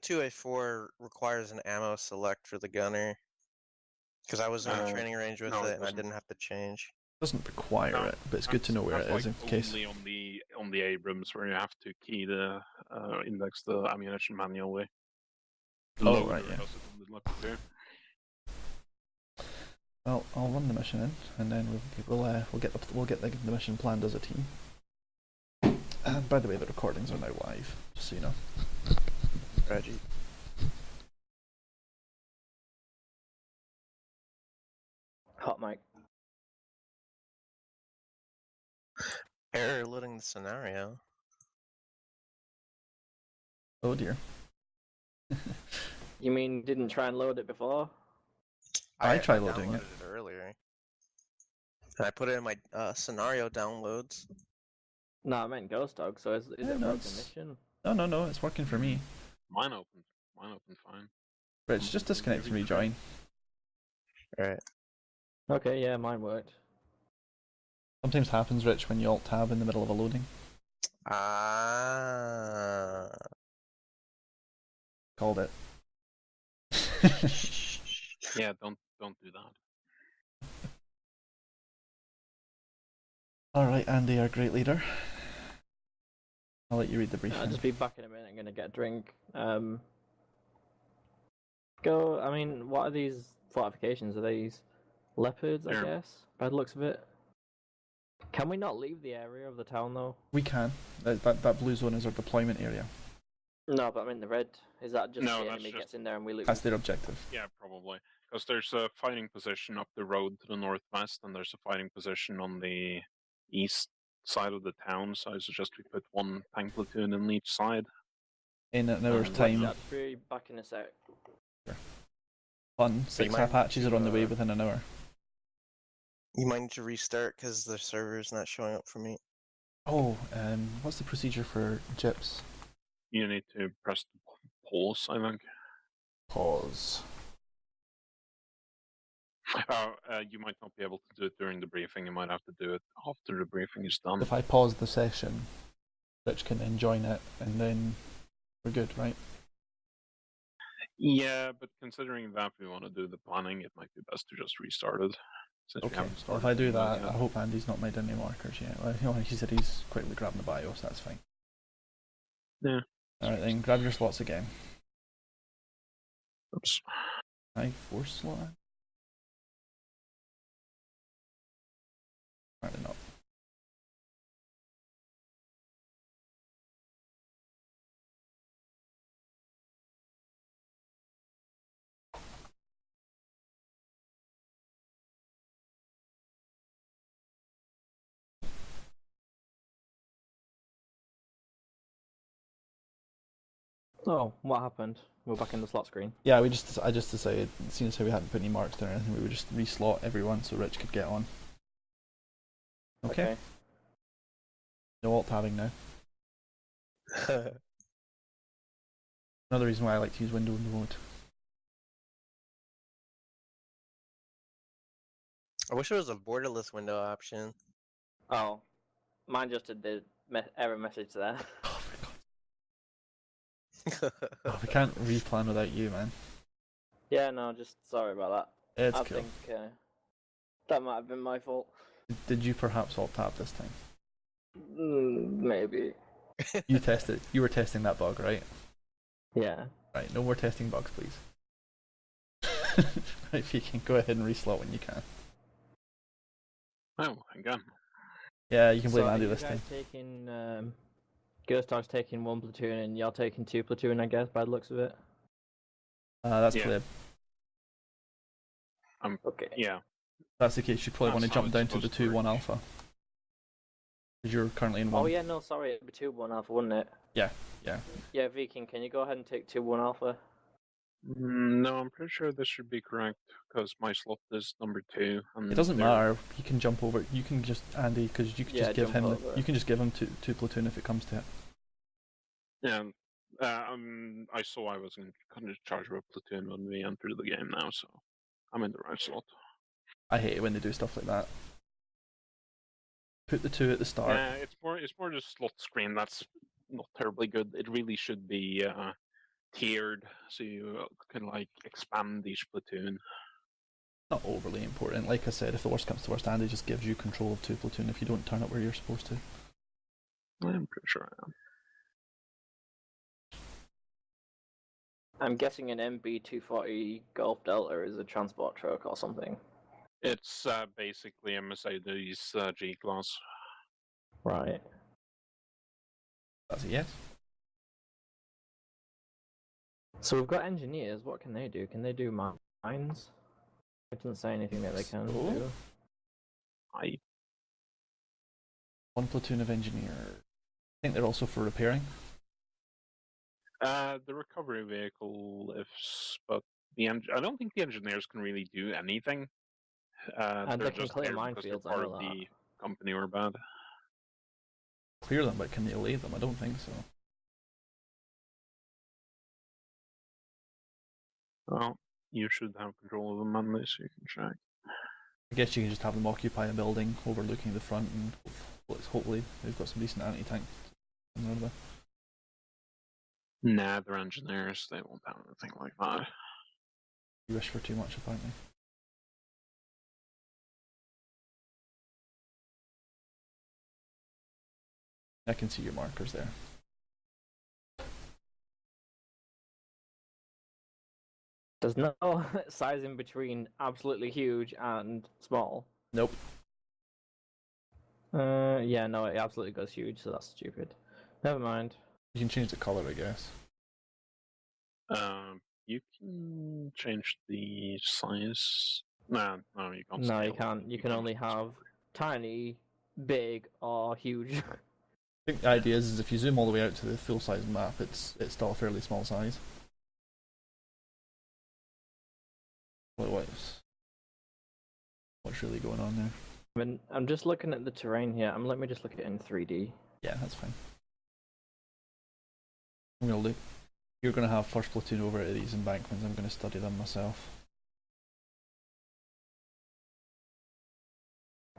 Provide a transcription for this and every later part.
2A4 requires an ammo select for the gunner. Because I was in the training range with no, it it and I doesn't. didn't have to change. Doesn't require No, it, but it's good to know where it that's is in like case. only on the Abrams where you have to key the index the ammunition manually. The Oh, loader right, yeah. does it on the left too. Well, I'll run the mission in, and then we'll get the mission planned as a team. And by the way, the recordings are now live, just so you know. Reggie. Hot mic. Error loading the scenario. Oh dear. You mean you didn't try and load it before? I tried loading it. downloaded it earlier. And I put it in my scenario downloads. No, I meant Ghost Dog, so is it a no, broken mission? No, it's working for me. Mine opened fine. Rich, just disconnect and rejoin. Right. Okay, yeah, mine worked. Sometimes happens, Rich, when you alt tab in the middle of a loading. Ah. Called it. Yeah, don't do that. Alright, Andy, our great leader. I'll let you read the briefing. I'll just be back in a minute. I'm gonna get a drink. I mean, what are these fortifications? Are these leopards, I guess? By the looks of it. Can we not leave the area of the town, though? We can. That blue zone is our deployment area. No, but I mean the red. Is that just No, the that's enemy just... gets in there and we lose? That's their objective. Yeah, probably. Because there's a fighting position up the road to the northwest, and there's a fighting position on the east side of the town, so I suggest we put one tank platoon in each side. In an hour's time. I'll be back in a sec. Sure. Fun. 6 Apaches are on the way within an hour. You might need to restart because the server's not showing up for me. Oh, what's the procedure for JIPs? You need to press the pause, I think. Pause. You might not be able to do it during the briefing. You might have to do it after the briefing is done. If I pause the session, Rich can then join it, and then we're good, right? Yeah, but considering that we want to do the planning, it might be best to just restart it. Okay, well, if I do that, I hope Andy's not made any markers yet. Well, he said he's quickly grabbing the BIOS, that's fine. Yeah. Alright then, grab your slots again. Oops. 4 slot? Apparently not. Oh, what happened? We're back in the slot screen. Yeah, I just decided, seeing as how we hadn't put any marks there or anything, we would just reslot everyone so Rich could get on. Okay. No alt tabbing now. Another reason why I like to use window mode. I wish there was a borderless window option. Oh, mine just did the error message there. Oh, for God's sake. Oh, we can't replan without you, man. Yeah, no, just sorry about that. It's I cool. think that might have been my fault. Did you perhaps alt tab this time? Maybe. You tested. You were testing that bug, right? Yeah. Right. No more testing bugs, please. Right, if you can go ahead and reslot when you can. Oh, again. Yeah, you can blame so Andy you this guys time. Taking Ghost Dog's taking 1 platoon and you're taking 2 platoon, I guess, by the looks of it. That's Yeah. clear. Okay. Yeah. If that's the case, you probably want to jump down to the 2-1 work. alpha. Because you're currently in 1. Oh yeah, no, sorry, it'd be 2-1 alpha, wouldn't it? Yeah. Yeah, VKing, can you go ahead and take 2-1 alpha? No, I'm pretty sure this should be correct because my slot is number 2. And It doesn't matter. You can jump over. You can just Andy, because you can just give him. You can just give him two platoon if it comes to it. Yeah. I saw I was in charge of a platoon when we entered the game now, so I'm in the right slot. I hate it when they do stuff like that. Put the 2 at the start. Yeah, it's more just slot screen that's not terribly good. It really should be tiered, so you can like expand each platoon. Not overly important. Like I said, if the worst comes to worst, Andy just gives you control of 2 platoon if you don't turn up where you're supposed to. I'm pretty sure I am. I'm guessing an MB-240 Golf Delta is a transport truck or something. It's basically a Mercedes G-Class. Right. That's a yes. So we've got engineers. What can they do? Can they do mines? It doesn't say anything that they can do. I 1 platoon of engineer. I think they're also for repairing. the recovery vehicle ifs, but I don't think the engineers can really do anything. And They're they can just clear there because they're minefields, I part know of that. the company or bad. Clear them, but can they lay them? I don't think so. Well, you should have control of them on this, so you can check. I guess you can just have them occupy a building overlooking the front, and hopefully they've got some decent anti-tank. Nah, they're engineers, they won't have anything like that. You wish for too much, apparently. I can see your markers there. There's no size in between absolutely huge and small. Nope. Yeah, no, it absolutely goes huge, so that's stupid. Never mind. You can change the color, I guess. You can change the size. No, you can't. No, you scale it. can't. You can only have tiny, big, or huge. I think the idea is if you zoom all the way out to the full-size map, it's still a fairly small size. What's really going on there? I mean, I'm just looking at the terrain here. Let me just look at it in 3D. Yeah, that's fine. I'm gonna look. You're gonna have first platoon over at these embankments. I'm gonna study them myself.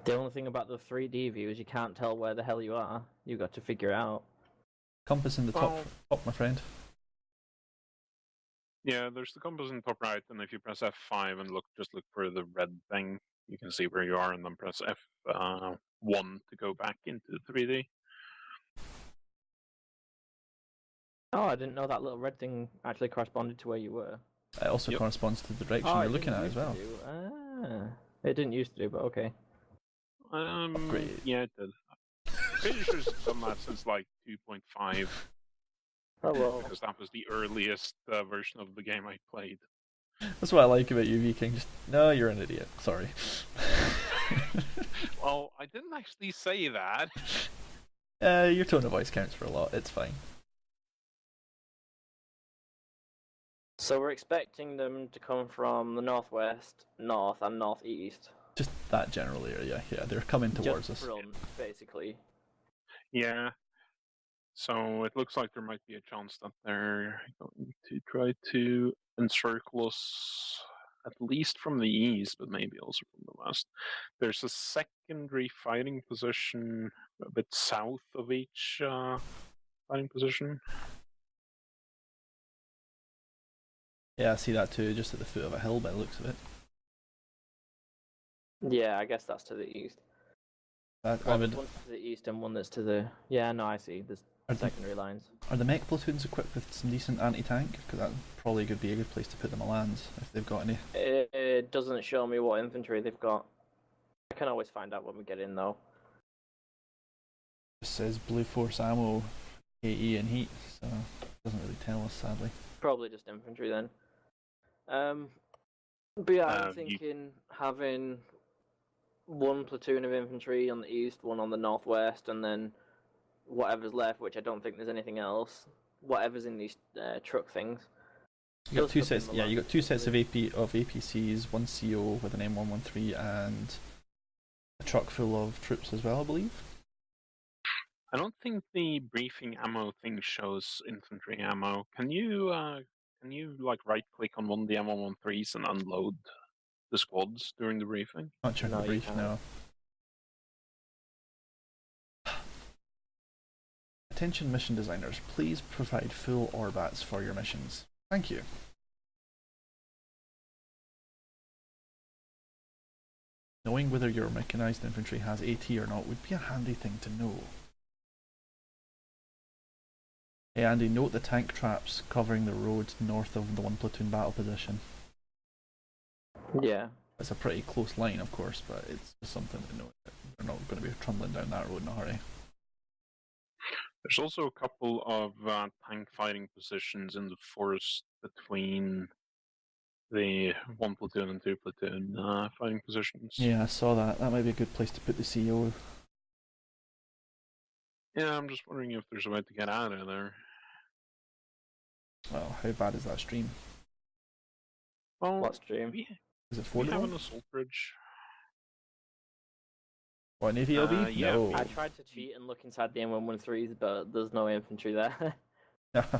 The only thing about the 3D view is you can't tell where the hell you are. You've got to figure it out. Compass in the top, my friend. Yeah, there's the compass in the top right, and if you press F5 and just look for the red thing, you can see where you are, and then press F1 to go back into 3D. Oh, I didn't know that little red thing actually corresponded to where you were. It also corresponds to the direction you're looking at as well. It didn't used to do, but okay. Upgrade. Yeah, it did. I'm pretty sure it's done that since like 2.5. Oh well. Because that was the earliest version of the game I played. That's what I like about you, VKing. Just no, you're an idiot. Sorry. Well, I didn't actually say that. Your tone of voice counts for a lot. It's fine. So we're expecting them to come from the northwest, north, and northeast. Just that general area. Yeah, they're coming towards Just us. front, basically. Yeah. So it looks like there might be a chance that they're going to try to encircle us, at least from the east, but maybe also from the west. There's a secondary fighting position a bit south of each fighting position. Yeah, I see that too, just at the foot of a hill by the looks of it. Yeah, I guess that's to the east. I Well, would. there's one to the east and one that's to the... Yeah, no, I see. There's secondary lines. Are the mech platoons equipped with some decent anti-tank? Because that probably could be a good place to put them a lands if they've got any. It doesn't show me what infantry they've got. I can always find out when we get in, though. It says Blue Force ammo, AE and heat, so it doesn't really tell us, sadly. Probably just infantry then. But yeah, I'm thinking having one platoon of infantry on the east, one on the northwest, and then whatever's left, which I don't think there's anything else. Whatever's in these truck things. You got two sets. Yeah, you got two sets of APCs, one CO with an M113, and a truck full of troops as well, I believe. I don't think the briefing ammo thing shows infantry ammo. Can you like right click on one of the M113s and unload the squads during the briefing? Not during the brief, no. I Attention mission designers, please provide full orbats for your missions. Thank you. Knowing whether your mechanized infantry has AT or not would be a handy thing to know. Hey Andy, note the tank traps covering the roads north of the 1 platoon battle position. Yeah. It's a pretty close line, of course, but it's just something to note. They're not going to be trundling down that road in a hurry. There's also a couple of tank fighting positions in the forest between the 1 platoon and 2 platoon fighting positions. Yeah, I saw that. That might be a good place to put the CO. Yeah, I'm just wondering if there's a way to get out of there. Well, how bad is that stream? Well, What stream? Is it we have fordable? an assault bridge. What, an AVLB? Yeah. No. I tried to cheat and look inside the M113s, but there's no infantry there. That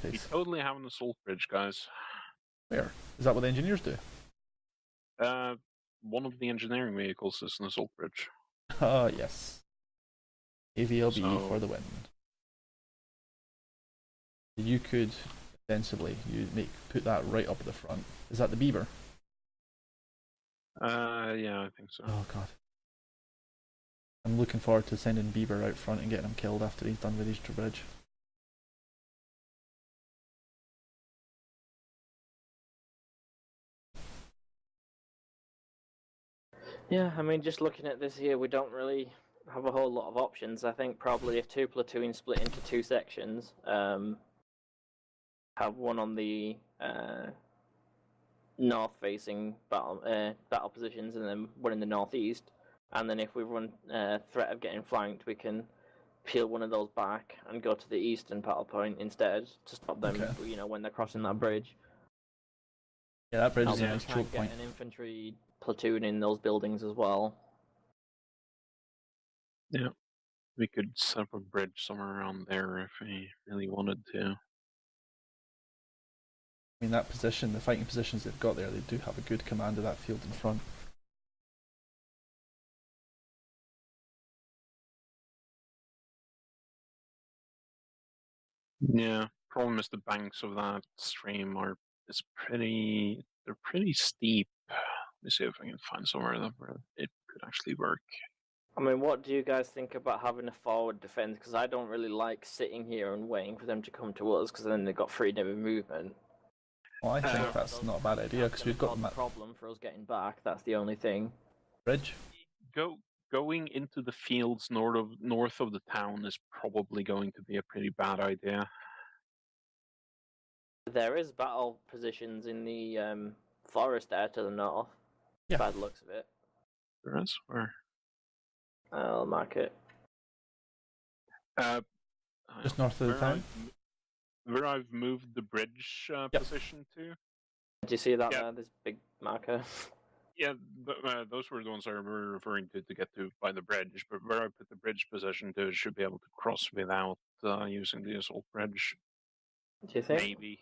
We is. totally have an assault bridge, guys. Where? Is that what the engineers do? One of the engineering vehicles is an assault bridge. Ah, yes. AVLB So- for the win. You could, ostensibly, put that right up at the front. Is that the Beaver? Yeah, I think so. Oh god. I'm looking forward to sending Beaver out front and getting him killed after he's done with his bridge. Yeah, I mean, just looking at this here, we don't really have a whole lot of options. I think probably if 2 platoons split into 2 sections, have one on the north-facing battle positions, and then one in the northeast. And then if we run threat of getting flanked, we can peel one of those back and go to the eastern battle point instead to stop them. Okay. You know, when they're crossing that bridge. Yeah, that bridge is a I'll nice try and choke get point. an infantry platoon in those buildings as well. We could set up a bridge somewhere around there if we really wanted to. I mean, that position, the fighting positions they've got there, they do have a good command of that field in front. Yeah, problem is the banks of that stream they're pretty steep. Let me see if I can find somewhere where it could actually work. I mean, what do you guys think about having a forward defense? Because I don't really like sitting here and waiting for them to come to us, because then they've got freedom of movement. Well, I think Uh, that's not a bad idea, because we've got the problem for us getting back. That's the only thing. bridge. Going into the fields north of the town is probably going to be a pretty bad idea. There is battle positions in the forest there to the north. Yeah. By the looks of it. There is where. I'll mark it. Just north of the town? Where I've moved the bridge position to. Do you see that Yeah. there? This big marker. Yeah, those were the ones I were referring to get to by the bridge. But where I put the bridge position to, it should be able to cross without using the assault bridge. Do you think? Maybe.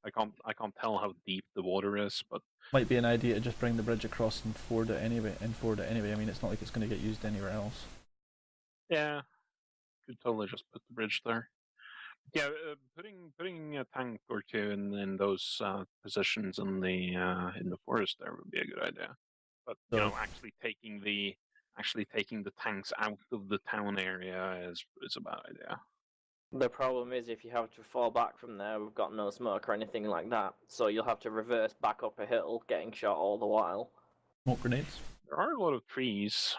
I can't tell how deep the water is, but Might be an idea to just bring the bridge across and ford it anyway. I mean, it's not like it's going to get used anywhere else. yeah, could totally just put the bridge there. Yeah, putting a tank or two in those positions in the forest there would be a good idea. But you know, So- actually taking the tanks out of the town area is a bad idea. The problem is if you have to fall back from there, we've got no smoke or anything like that. So you'll have to reverse back up a hill, getting shot all the while. Smoke grenades. There are a lot of trees.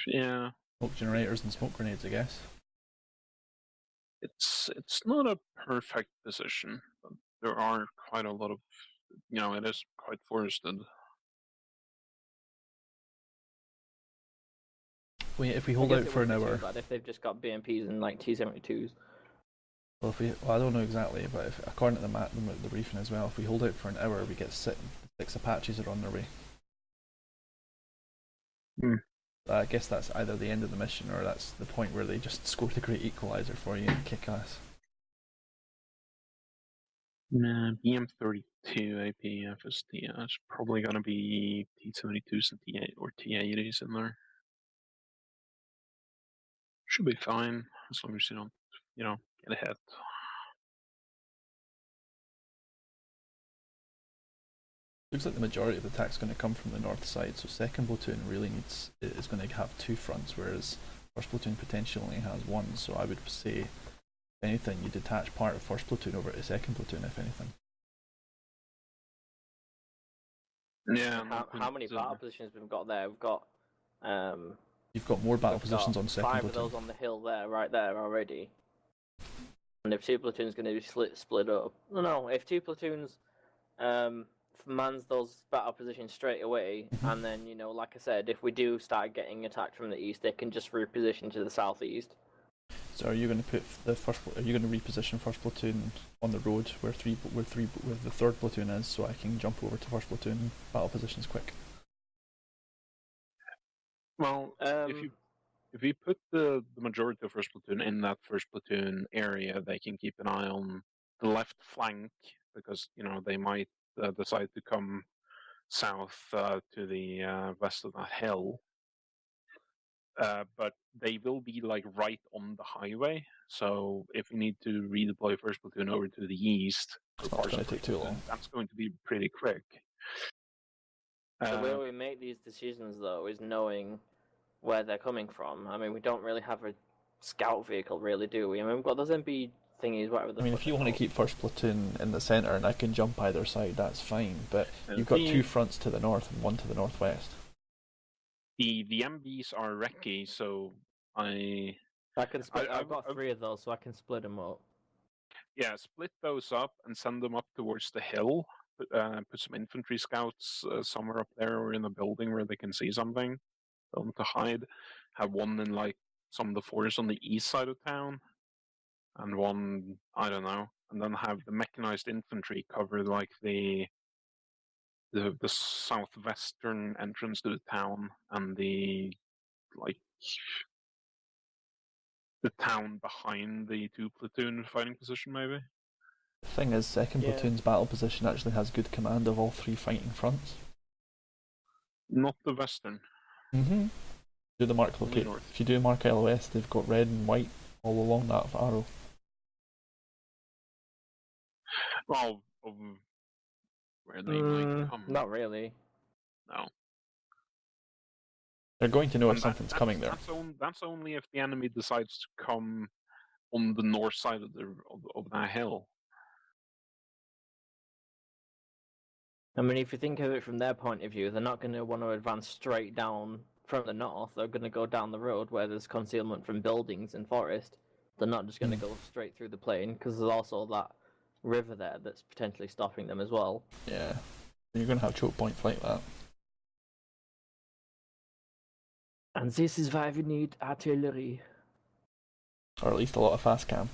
Yeah, Smoke generators and smoke grenades, I guess. it's not a perfect position, but there are quite a lot of, it is quite forested. If we hold out for an hour, But if they've just got BMPs and like T-72s. well, I don't know exactly, but according to the map, the briefing as well, if we hold out for an hour, we get 6 Apaches are on their way. I guess that's either the end of the mission or that's the point where they just score the great equalizer for you and kick ass. BM32 AP FST. It's probably gonna be T72s and T8 or T80s in there. Should be fine as long as you don't, get ahead. Looks like the majority of the attack's going to come from the north side, so second platoon really is going to have two fronts, whereas first platoon potentially only has one. So I would say, if anything, you detach part of first platoon over to second platoon, if anything. Yeah. How many battle positions we've got there? We've got. You've got more battle positions on second 5 platoon. of those on the hill there, right there already. And if two platoons going to be split up, no, if two platoons mans those battle positions straight away, and then like I said, if we do start getting attacked from the east, they can just reposition to the southeast. So are you going to put Are you going to reposition first platoon on the road where the third platoon is, so I can jump over to first platoon battle positions quick? Well, if you put the majority of first platoon in that first platoon area, they can keep an eye on the left flank because they might decide to come south to the west of that hill. But they will be like right on the highway. So if you need to redeploy first platoon over to the east, It's not going to take too long. That's going to be pretty quick. The way we make these decisions, though, is knowing where they're coming from. I mean, we don't really have a scout vehicle, really, do we? I mean, we've got those MP thingies, whatever. If you want to keep first platoon in the centre and I can jump either side, that's fine. But you've got two fronts to the north and one to the northwest. The MBs are recce, so I can split. I've got 3 of those, so I can split them up. Yeah, split those up and send them up towards the hill. Put some infantry scouts somewhere up there or in a building where they can see something. Tell them to hide. Have one in like some of the forests on the east side of town, and one I don't know, and then have the mechanized infantry cover like the southwestern entrance to the town and the town behind the 2 platoon fighting position, maybe. The thing is, second platoon's battle position actually has good command of all 3 fighting fronts. Not the western. Do the mark locate. If you do mark LOS, they've got red and white all along that arrow. Well, where they might come. Not really. No. They're going to know if something's coming there. That's only if the enemy decides to come on the north side of that hill. I mean, if you think of it from their point of view, they're not going to want to advance straight down from the north. They're going to go down the road where there's concealment from buildings and forest. They're not just going to go straight through the plain, because there's also that river there that's potentially stopping them as well. Yeah, you're going to have choke points like that. And this is why we need artillery. Or at least a lot of fast cam.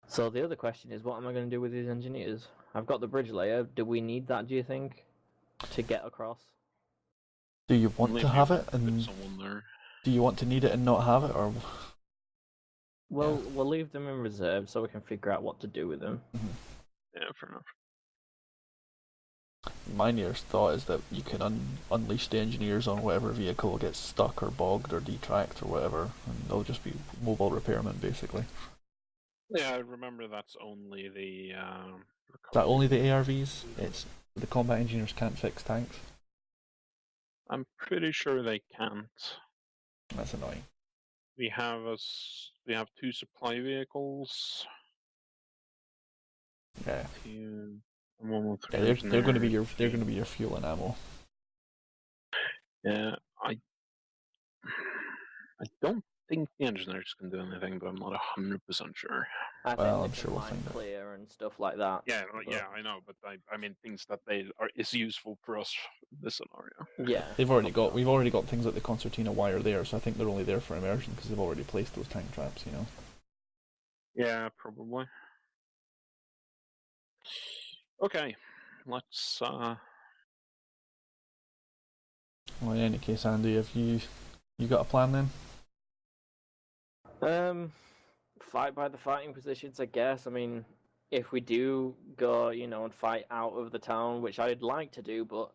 So the other question is, what am I going to do with these engineers? I've got the bridge layer. Do we need that, do you think, to get across? Do you want to have it, and do you want to need it and not have it, or? Well, we'll leave them in reserve so we can figure out what to do with them. Yeah, fair enough. My nearest thought is that you can unleash the engineers on whatever vehicle gets stuck or bogged or detracked or whatever, and they'll just be mobile repairmen, basically. Yeah, I remember that's only the... Is that only the ARVs? It's the combat engineers can't fix tanks? I'm pretty sure they can't. That's annoying. We have 2 supply vehicles. Yeah. They're going to be your fuel and ammo. Yeah, I don't think the engineers can do anything, but I'm not 100% sure. I'm sure we'll find clear and stuff like that. Yeah, I know, but I mean things that is useful for us in this scenario. Yeah, we've already got things like the concertina wire there, so I think they're only there for immersion because they've already placed those tank traps, Yeah, probably. Okay, let's. Well, in any case, Andy, have you got a plan then? Fight by the fighting positions, I guess. I mean, if we do go, and fight out of the town, which I'd like to do, but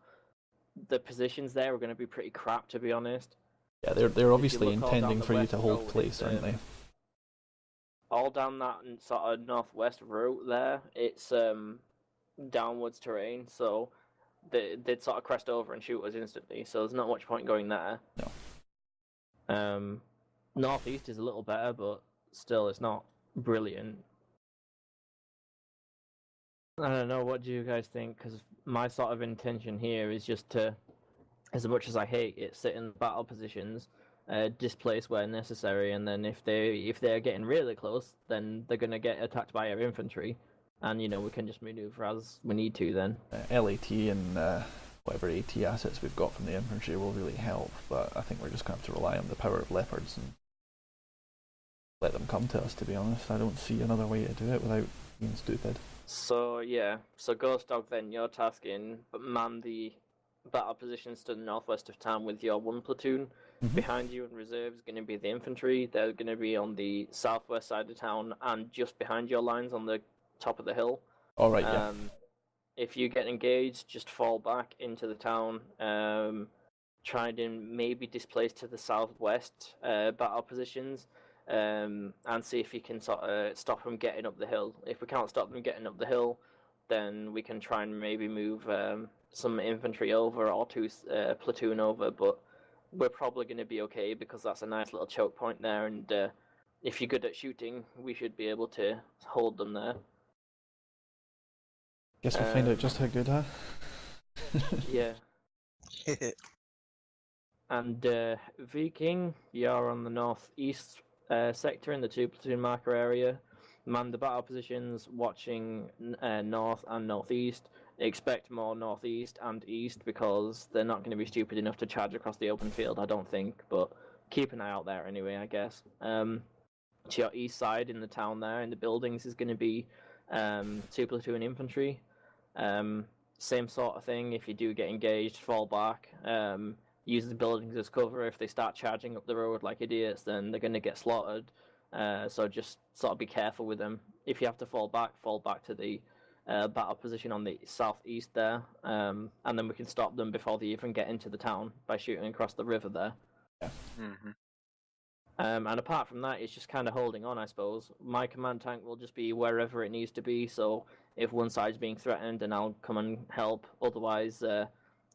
the positions there are going to be pretty crap, to be honest. Yeah, they're obviously look all down intending the for you west to hold road, place, aren't they? All down that sort of northwest route there, it's downwards terrain, so they'd sort of crest over and shoot us instantly. So there's not much point going there. No. Northeast is a little better, but still, it's not brilliant. I don't know. What do you guys think? Because my sort of intention here is just to, as much as I hate it, sit in battle positions, displace where necessary, and then if they're getting really close, then they're gonna get attacked by our infantry, and we can just maneuver as we need to then. LAT and whatever AT assets we've got from the infantry will really help, but I think we're just going to have to rely on the power of leopards and let them come to us, to be honest. I don't see another way to do it without being stupid. So Ghost Dog, then you're tasking, but man the battle positions to the northwest of town with your one platoon. Mm-hmm. Behind you in reserve is going to be the infantry. They're going to be on the southwest side of town and just behind your lines on the top of the hill. All right, yeah. If you get engaged, just fall back into the town. Try and maybe displace to the southwest battle positions. And see if you can sort of stop them getting up the hill. If we can't stop them getting up the hill, then we can try and maybe move some infantry over or two platoon over, but we're probably going to be okay because that's a nice little choke point there, and if you're good at shooting, we should be able to hold them there. Guess we'll find out just how good, huh? Yeah. And VKing, you're on the northeast sector in the 2 platoon marker area. Man the battle positions, watching north and northeast. Expect more northeast and east because they're not going to be stupid enough to charge across the open field, I don't think, but keep an eye out there anyway, I guess. To your east side in the town there, in the buildings, is going to be 2 platoon infantry. Same sort of thing, if you do get engaged, fall back. Use the buildings as cover. If they start charging up the road like idiots, then they're going to get slaughtered. So just sort of be careful with them. If you have to fall back to the battle position on the southeast there, and then we can stop them before they even get into the town by shooting across the river there. Yeah. Mm-hmm. And apart from that, it's just kind of holding on, I suppose. My command tank will just be wherever it needs to be, so if one side's being threatened, then I'll come and help. Otherwise,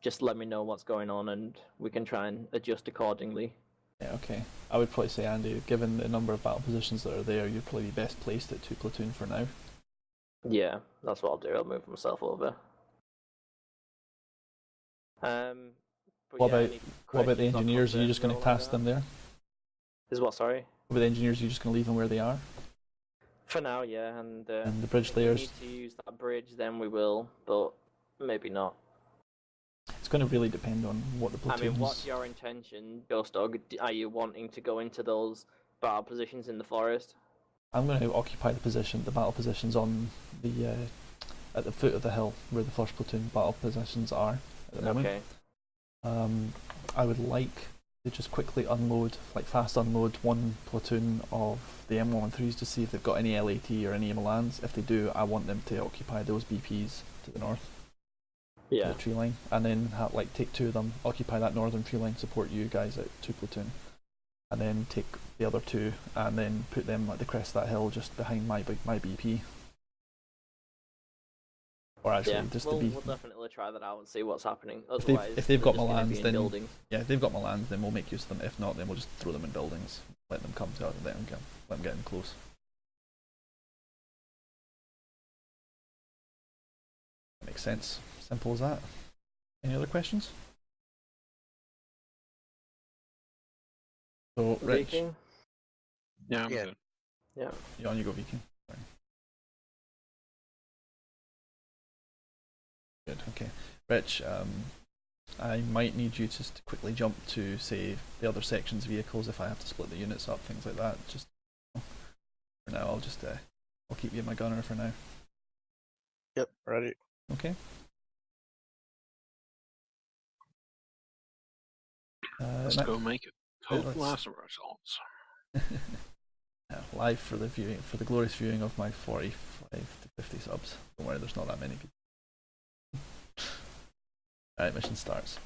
just let me know what's going on and we can try and adjust accordingly. Yeah, okay. I would probably say, Andy, given the number of battle positions that are there, you'd probably be best placed at 2 platoon for now. Yeah, that's what I'll do. I'll move myself over. What about the engineers? Are you just going to task them there? Is what, sorry? What about the engineers? Are you just going to leave them where they are? For now, yeah, and the bridge layers? If we need to use that bridge, then we will, but maybe not. It's going to really depend on what the platoons... I mean, what's your intention, Ghost Dog? Are you wanting to go into those battle positions in the forest? I'm going to occupy the battle positions on the at the foot of the hill where the first platoon battle positions are at the moment. Okay. I would like to just quickly unload, fast unload one platoon of the M113s to see if they've got any LAT or any Milans. If they do, I want them to occupy those BPs to the north. Yeah. To the tree line, and then take 2 of them, occupy that northern tree line, support you guys at 2 platoon, and then take the other 2 and then put them at the crest of that hill just behind my BP. Or actually, we'll definitely try that out and see what's happening. If they've got Milans, then buildings. Yeah, if they've got Milans, then we'll make use of them. If not, then we'll just throw them in buildings, let them come to us, let them get in close. That makes sense. Simple as that. Any other questions? So, Rich. VKing? Yeah, I'm good. Yeah. You on, you go, VKing. Sorry. Good, okay. Rich, I might need you just to quickly jump to, say, the other section's vehicles if I have to split the units up, things like that. Just for now, I'll keep you my gunner for now. Yep, ready. Okay. Let's go make it. Total loss of results. Yeah, live for the viewing, for the glorious viewing of my 45 to 50 subs. Don't worry, there's not that many people. Alright, mission starts.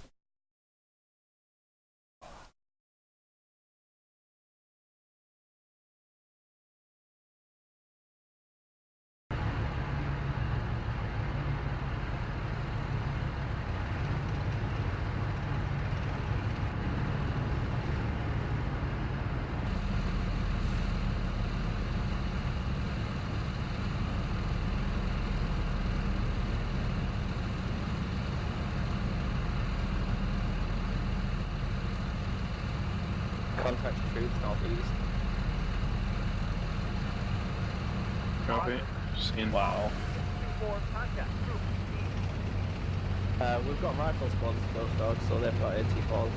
Contact troops northeast. Copy. Seen. Wow. We've got rifle squads as those dogs, so they've got AT4s.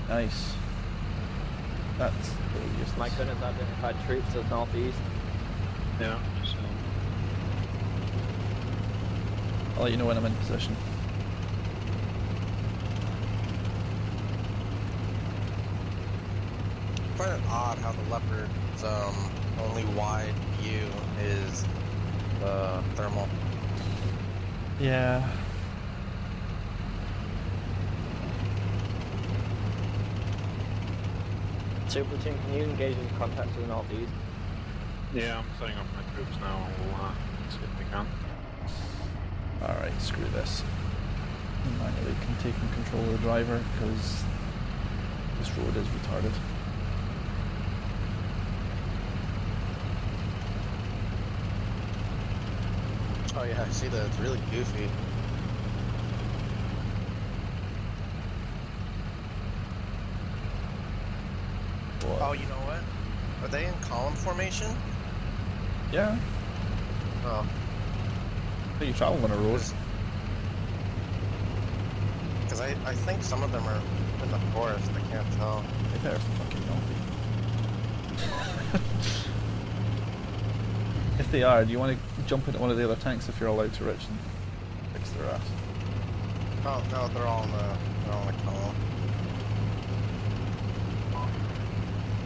Nice. That's really useless. My gun has identified troops to the northeast. Yeah. So. I'll let you know when I'm in position. I find it odd how the Leopard's only wide view is the thermal. Yeah. Two platoon, can you engage in contact to the northeast? Yeah, I'm setting up my troops now. We'll see if we can. Alright, screw this. Manually can take control of the driver because this road is retarded. Oh yeah, I see that. It's really goofy. What? Oh, you know what? Are they in column formation? Yeah, Oh, but you travel on a road. because I think some of them are in the forest. I can't tell. They better fucking not be. If they are, do you want to jump into one of the other tanks if you're allowed to, Rich, and fix their ass? Oh no, they're all in the column.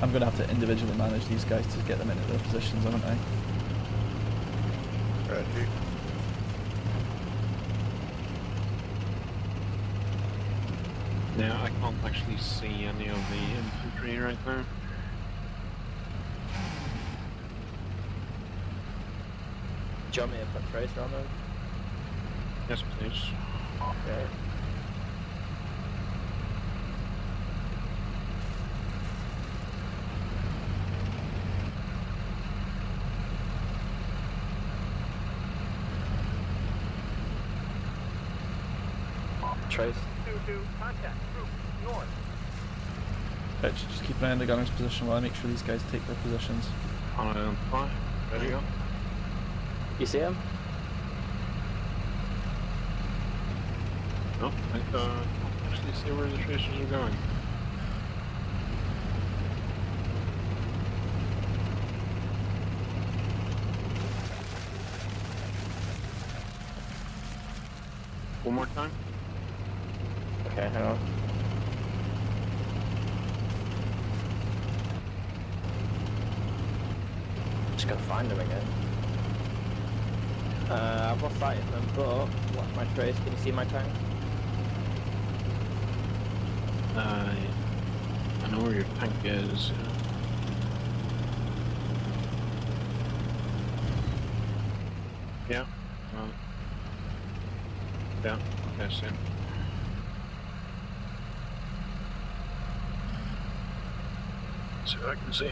I'm going to have to individually manage these guys to get them into their positions, haven't I? Ready. Yeah, I can't actually see any of the infantry right now. Do you want me to put tracer on them? Yes, please. Okay. Trace. Contact. Group. North. Rich, just keep an eye on the gunner's position while I make sure these guys take their positions. Unidentify. Ready to go. You see him? No, I can't actually see where the tracers are going. One more time. Okay, hang on. Just gotta find him again. I've lost sight of them, but what's my trace? Can you see my tank? I know where your tank is. Yeah. Yeah. Okay, see. See what I can see.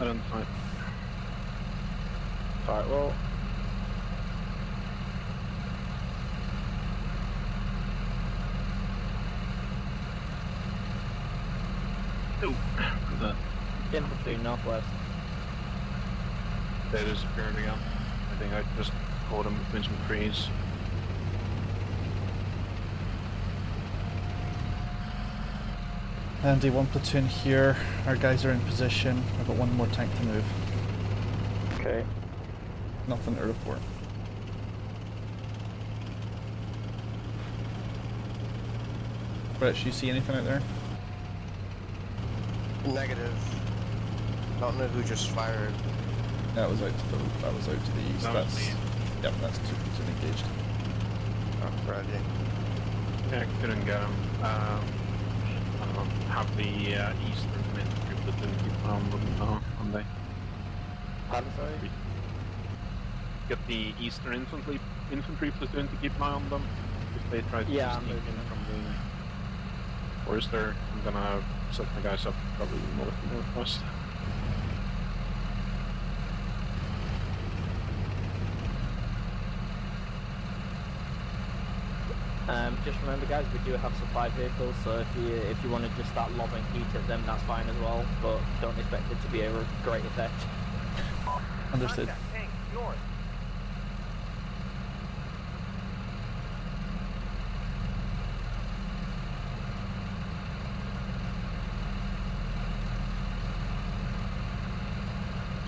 Identify. Alright, well. Oh, that Infantry northwest. they disappeared again. I think I just caught him between some trees. Andy, one platoon here. Our guys are in position. I've got one more tank to move. Okay. Nothing to report. Rich, you see anything out there? Negative. Don't know who just fired. That was out to the east. That was That's me. yep, that's 2 platoon engaged. Oh, Roger. Yeah, couldn't get him. Have the eastern infantry platoon keep on them Monday. Pardon, sorry? Get the eastern infantry platoon to keep an eye on them if they try to Yeah, I'm sneak moving in them. from the forester. I'm gonna set my guys up probably north and northwest. Just remember, guys, we do have supply vehicles, so if you want to just start lobbing heat at them, that's fine as well. But don't expect it to be a great effect. Understood. Contact tank north.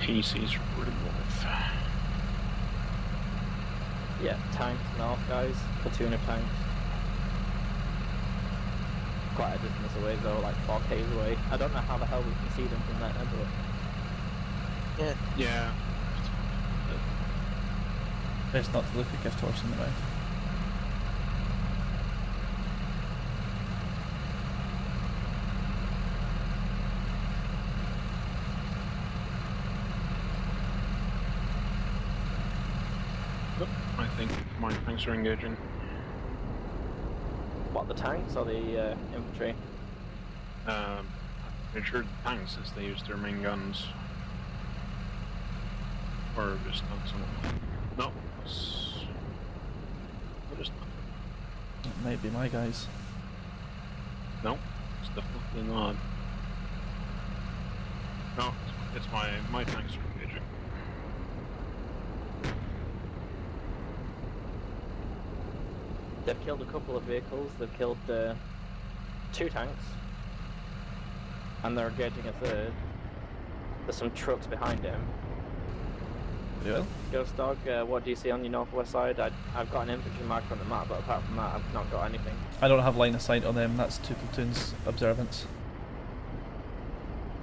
PC's reported north. Yeah, tanks north, guys. Platoon of tanks. Quite a distance away, though, like 4Ks away. I don't know how the hell we can see them from there, but Yeah. Best not to look at gift horse in the mouth. Yep, I think my tanks are engaging. what, the tanks or the infantry? I'm pretty sure the tanks, as they use their main guns. Or just not some of them. No, it's just It might be my guys. no, it's definitely not. No, it's my tanks are engaging. They've killed a couple of vehicles. They've killed 2 tanks, and they're engaging a third. There's some trucks behind him. Very well. Ghost Dog, what do you see on your northwest side? I've got an infantry marker on the map, but apart from that, I've not got anything. I don't have line of sight on them. That's 2 platoons observance.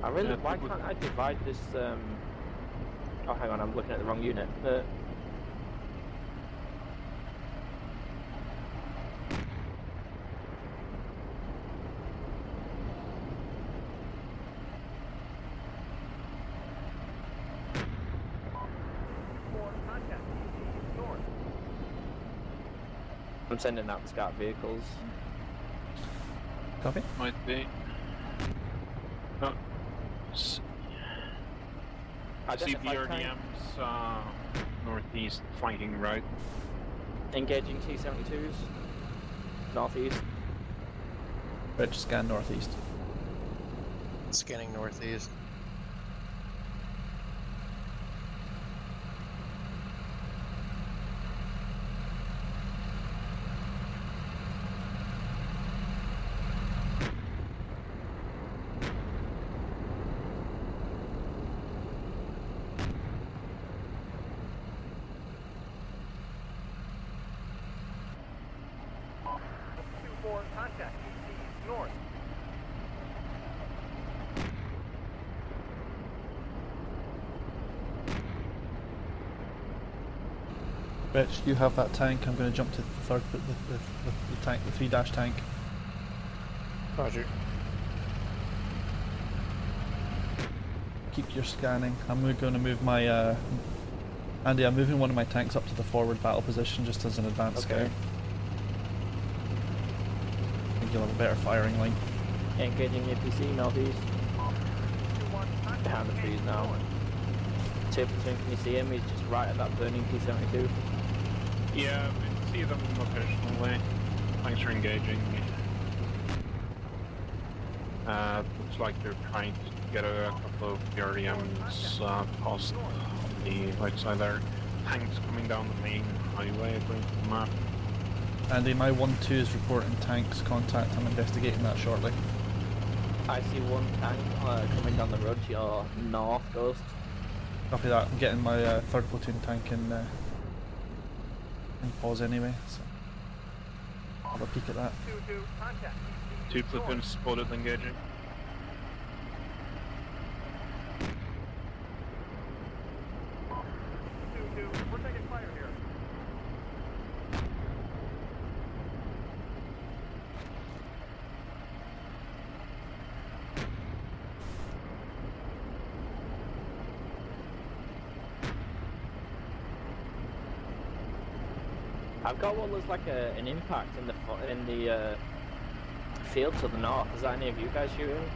I really, Yeah, why people- can't I divide this? Oh, hang on, I'm looking at the wrong unit. For contact PC north. I'm sending out the scout vehicles. Copy. Might be. No. S- Identified tank. CBRDM's northeast flanking right. Engaging T-72s. Northeast. Rich, scan northeast. Scanning northeast. For contact PC north. Rich, you have that tank. I'm going to jump to the third, the tank, the 3-dash tank. Roger. Keep your scanning. I'm going to move my Andy, I'm moving one of my tanks up to the forward battle position just as an advanced Okay. scout. I think you'll have a better firing line. Engaging APC northeast. 2-1 contact Behind the tank trees now. north. 2 platoon, can you see him? He's just right at that burning T-72. Yeah, we can see them occasionally. Tanks are engaging. Looks like they're trying to get a couple of BRDMs past on the right side there. Tanks coming down the main highway according to the map. Andy, my 1-2 is reporting tanks contact. I'm investigating that shortly. I see one tank coming down the road to your north, Ghost. Copy that. I'm getting my 3rd platoon tank in pause anyway, so I'll have a peek at that. 2-2, contact. 2 platoons spotted engaging. We're taking fire here. I've got what looks like an impact in the field to the north. Is that any of you guys shooting?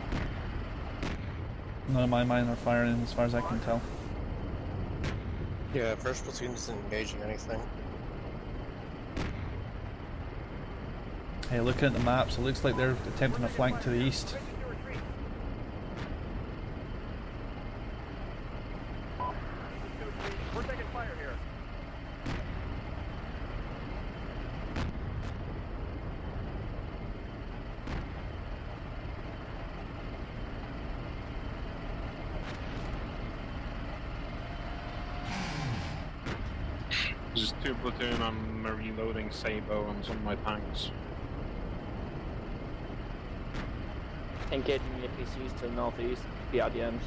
None of my mine are firing as far as I can tell. Yeah, 1st platoon isn't engaging anything. Hey, looking at the maps, it looks like they're attempting a flank to the east. Permission to retreat. 2-3, we're taking fire here. This is 2 platoon, I'm reloading Sabo on some of my tanks. Engaging the APCs to the northeast, BRDMs.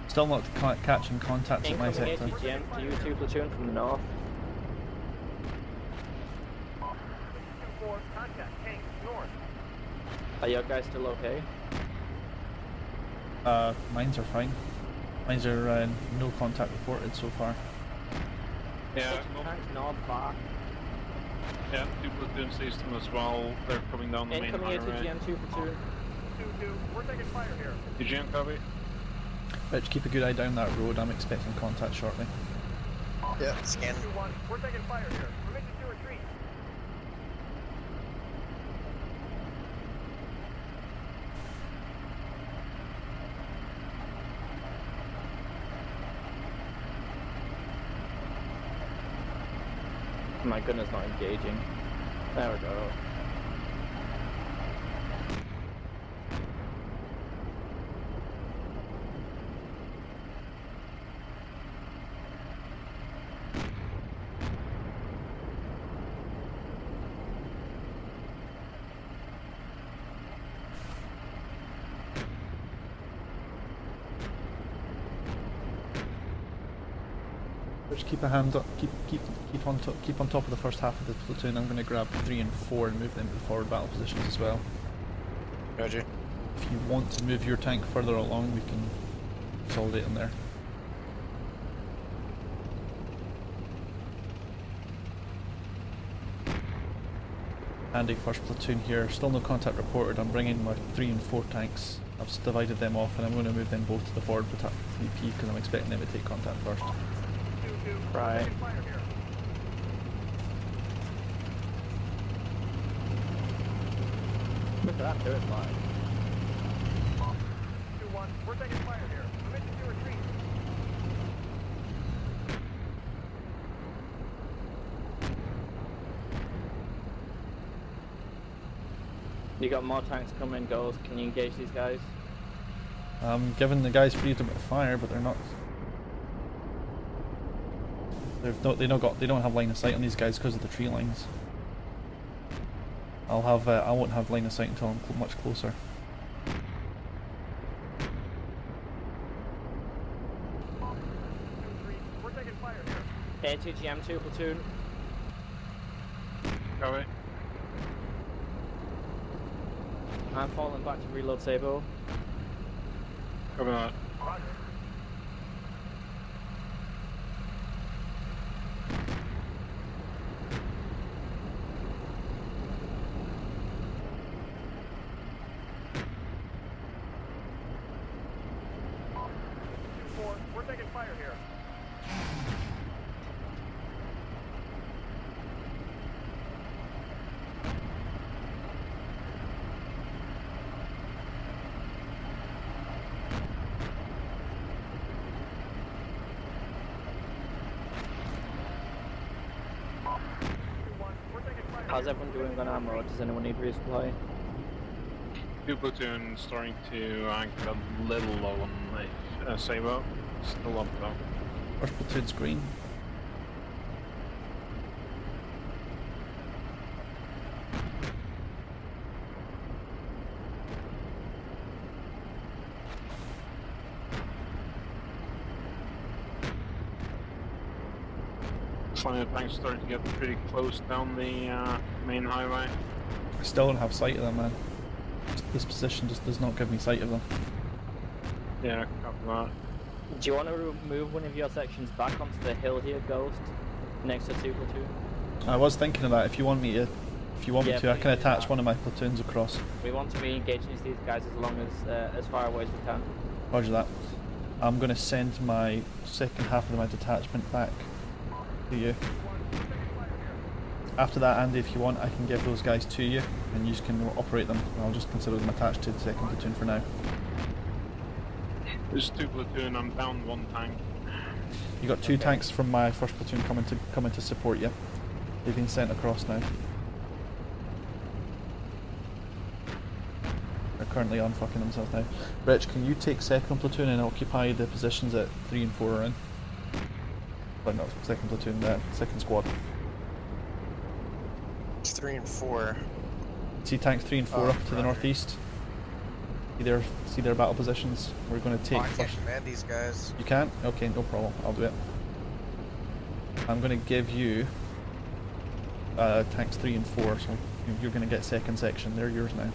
Still not catching contacts at my Incoming sector. ATGM to you, 2 platoon from the north. 2-4, contact. Tank north. Are you guys still okay? Mines are fine. Mines are no contact reported so far. Yeah, Tanks north far. yeah, 2 platoons eastern as well. They're coming down the main Incoming highway. ATGM 2 platoon. 2-2, we're taking fire here. TGM copy. Rich, keep a good eye down that road. I'm expecting contact shortly. Yeah, scan. 2-1, we're taking fire here. Permission to retreat. My goodness, not engaging. There we go. Just keep a hand up, keep on top of the first half of the platoon. I'm going to grab 3 and 4 and move them to the forward battle positions as well. Roger. If you want to move your tank further along, we can consolidate them there. Andy, first platoon here. Still no contact reported. I'm bringing my 3 and 4 tanks. I've divided them off, and I'm going to move them both to the forward VP because I'm expecting them to take contact first. 2-2, Right. we're taking fire here. Look at that turret fly. 2-1, we're taking fire here. Permission to retreat. You got more tanks coming, goals. Can you engage these guys? I'm giving the guys freedom to fire, but they're not. They don't have line of sight on these guys because of the tree lines. I won't have line of sight until I'm much closer. We're taking fire here. ATGM 2 platoon. Copy. I'm falling back to reload Sabo. Copy that. Roger. We're taking fire here. We're taking fire How's here. everyone doing on armour? Does anyone need resupply? Two platoon starting to get a little low on the save-out. Still up though. First platoon's green. The tanks starting to get pretty close down the main highway. I still don't have sight of them, man. This position just does not give me sight of them. Yeah, copy that. Do you want to move one of your sections back onto the hill here, Ghost, next to 2 platoon? I was thinking of that. If you want me to, I can attach that. one of my platoons across. We want to be engaging these guys as far away as we can. Roger that. I'm going to send my second half of my detachment back to you. After that, Andy, if you want, I can give those guys to you, and you can operate them. I'll just consider them attached to the second platoon for now. There's 2 platoon. I'm down 1 tank. You got 2 tanks from my first platoon coming to support you. They've been sent across now. They're currently unfucking themselves now. Rich, can you take second platoon and occupy the positions that 3 and 4 are in? Well, not second platoon, second squad. It's 3 and 4. See tanks 3 and 4 up to the northeast. See their battle positions. We're going to take. I can't command these guys. You can? Okay, no problem. I'll do it. I'm going to give you tanks 3 and 4. So you're going to get second section. They're yours now.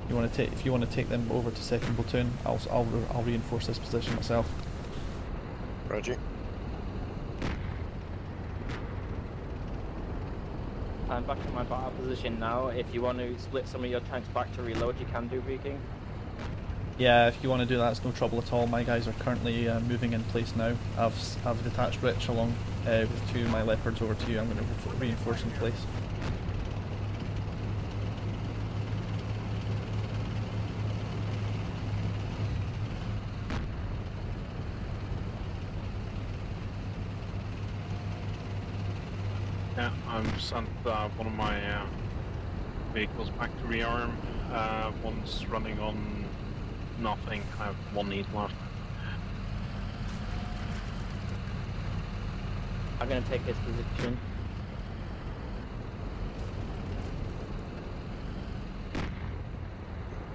You want to take? If you want to take them over to second platoon, I'll reinforce this position myself. Roger. I'm back in my battle position now. If you want to split some of your tanks back to reload, you can do VKing. Yeah, if you want to do that, it's no trouble at all. My guys are currently moving in place now. I've detached Rich along with 2 of my leopards over to you. I'm going to reinforce in place. Yeah, I've sent one of my vehicles back to rearm. One's running on nothing. I have 1 need left. I'm going to take his position.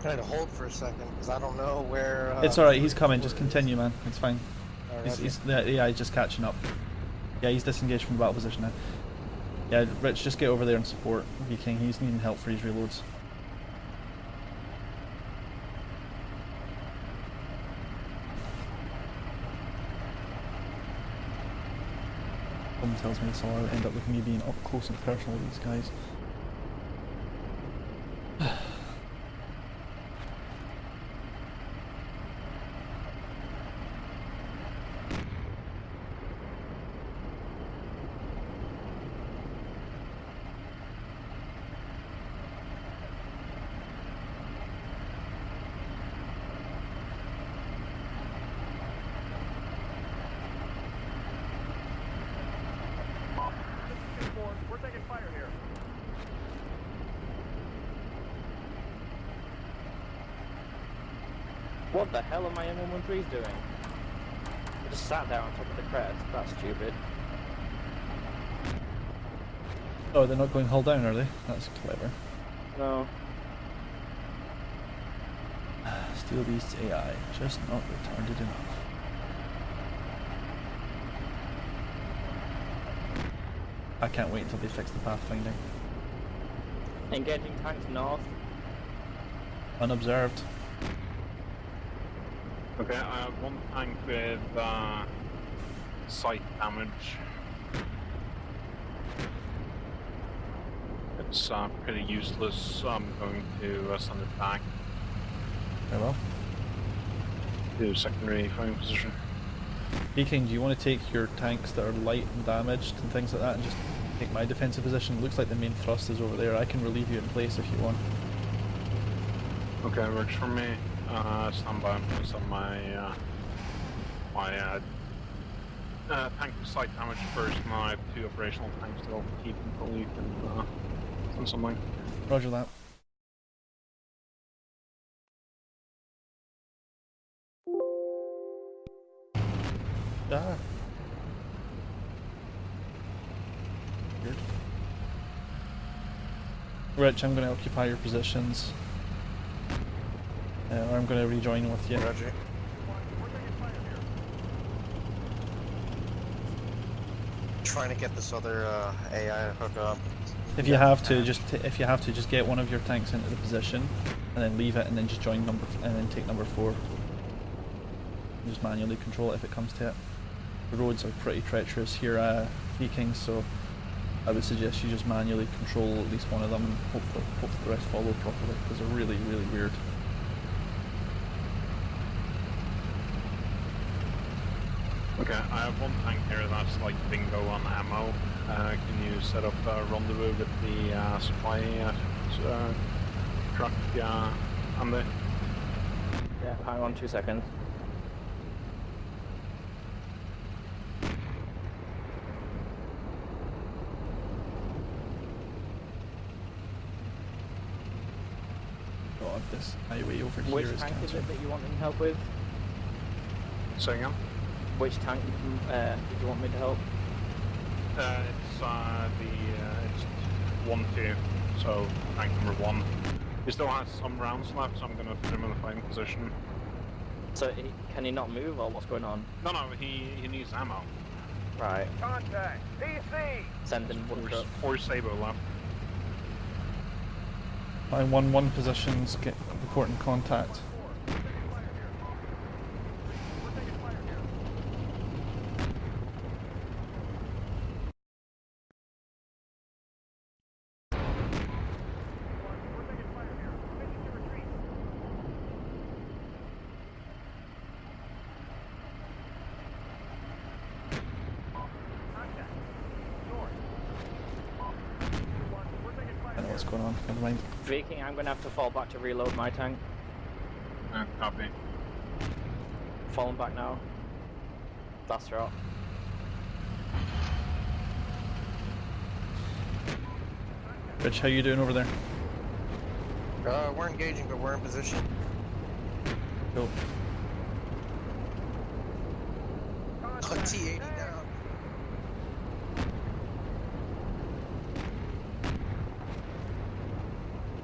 Trying to hold for a second because I don't know where. It's alright, he's coming. Just continue, man. It's fine. Roger. He's just catching up. Yeah, he's disengaged from the battle position now. Yeah, Rich, just get over there and support VKing. He's needing help for his reloads. Someone tells me this will end up with me being up close and personal with these guys. We're taking fire here. What the hell are my M113s doing? I just sat there on top of the crest. That's stupid. Oh, they're not going hull down, are they? That's clever. No. Steel Beast's AI, just not retarded enough. I can't wait until they fix the pathfinding. Engaging tanks north. Unobserved. Okay, I have 1 tank with sight damage. It's pretty useless, so I'm going to send it back Very well. to secondary firing position. VKing, do you want to take your tanks that are light and damaged and things like that and just take my defensive position? Looks like the main thrust is over there. I can relieve you in place if you want. Okay, works for me. Stand by. I'm going to send my tank with sight damage first, and I have 2 operational tanks that I'll keep until you can send something. Roger that. Ah. Weird. Rich, I'm going to occupy your positions. Or I'm going to rejoin with you. Roger. Trying to get this other AI hook up. If you have to, just get one of your tanks into the position, and then leave it, and then just join and then take number 4. And just manually control it if it comes to it. The roads are pretty treacherous here, VKing, so I would suggest you just manually control at least one of them, and hope the rest follow properly, because they're really, really weird. Okay, I have one tank here that's like bingo on ammo. Can you set up a rendezvous with the supply truck on the... Yeah, hang on 2 seconds. God, this highway over Which here is tank is cancer. it that you want any help with? Say again? Which tank did you want me to help? It's it's 1-2, so tank number 1. He still has some rounds left, so I'm going to put him in the fighting position. So can he not move, or what's going on? No, he needs ammo. Right. Contact. PC. Sending one truck. 4 Sabo left. I 1-1 positions, get reporting contact. I know what's going on, never mind. VKing, I'm gonna have to fall back to reload my tank. Copy. Falling back now. Last shot. Rich, how you doing over there? We're engaging, but we're in position. Cool. T80 down.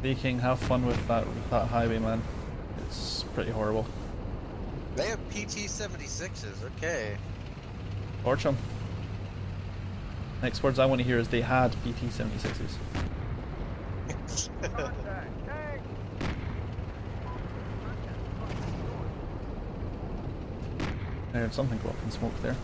VKing, have fun with that highway, man. It's pretty horrible. They have PT-76s, okay. Torch 'em. Next words I want to hear is they had PT-76s. Contact. Tank. I heard something go up in smoke there.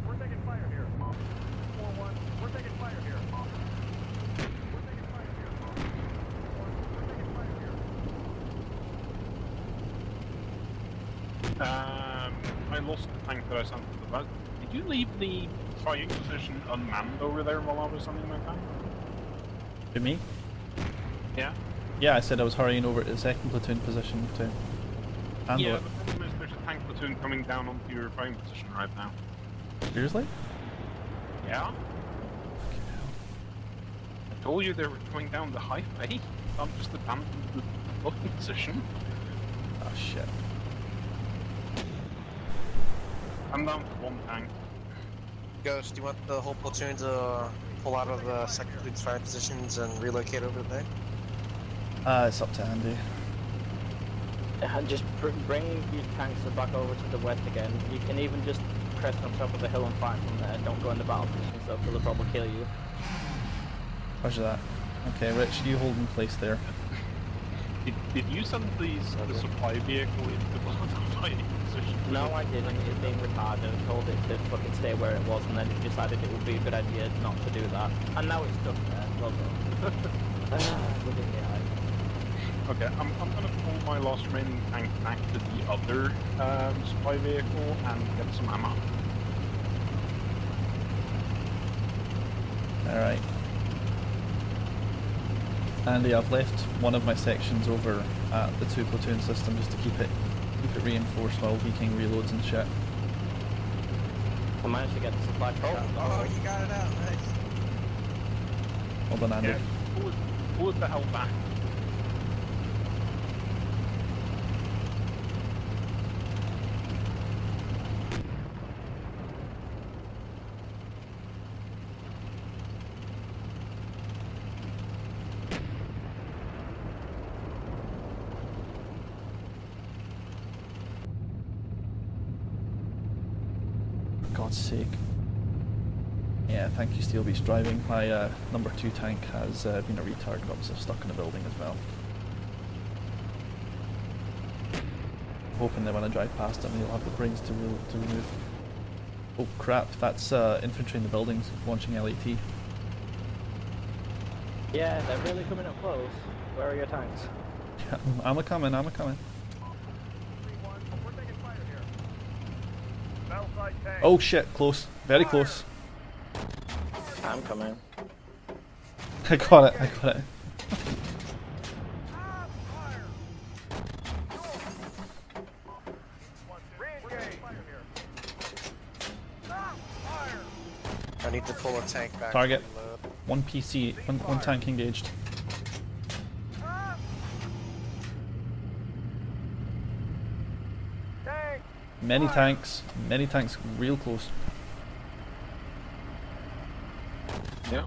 We're taking fire here. 4-1. We're taking fire here. We're taking fire here. 4-1. We're taking fire here. I lost the tank that I sent to the back. Did you leave the fighting position unmanned over there while I was sending my tank? To me? Yeah? Yeah, I said I was hurrying over to the second platoon position to handle Yeah, it. the problem is there's a tank platoon coming down onto your fighting position right now. Seriously? Yeah? I told you they were coming down the highway. I'm just abandoned the fucking position. Oh shit. I'm down to 1 tank. Ghost, do you want the whole platoon to pull out of the second platoon's fire positions and relocate over there? It's up to Andy. Just bring your tanks back over to the west again. You can even just crest on top of the hill and fight from there. Don't go in the battle position, so they'll probably kill you. Roger that. Okay, Rich, you hold in place there. Did you send the supply vehicle into the fighting position? No, I didn't. It's being retarded. I told it to fucking stay where it was, and then it decided it would be a good idea not to do that. And now it's stuck there. Well done. Within the eye. Okay, I'm gonna pull my last remaining tank back to the other supply vehicle and get some ammo. Alright. Andy, I've left one of my sections over at the 2 platoon system just to keep it reinforced while VKing reloads and shit. I managed to get the supply truck. Oh, you got it out. Nice. Well done, Andy. Yeah, pull it the hell back. For God's sake. Yeah, thank you, Steelbeast Driving. My number 2 tank has been a retard, got himself stuck in a building as well. Hoping that when I drive past him, he'll have the brains to remove. Oh crap, that's infantry in the buildings launching LAT. Yeah, they're really coming up close. Where are your tanks? Yeah, I'm a coming. 3-1, we're taking fire here. Battle side tank. Oh shit, close. Very close. I'm coming. I got it. I need to pull a tank back. Target. to reload. One PC, one tank engaged. Many tanks, real close. Yeah.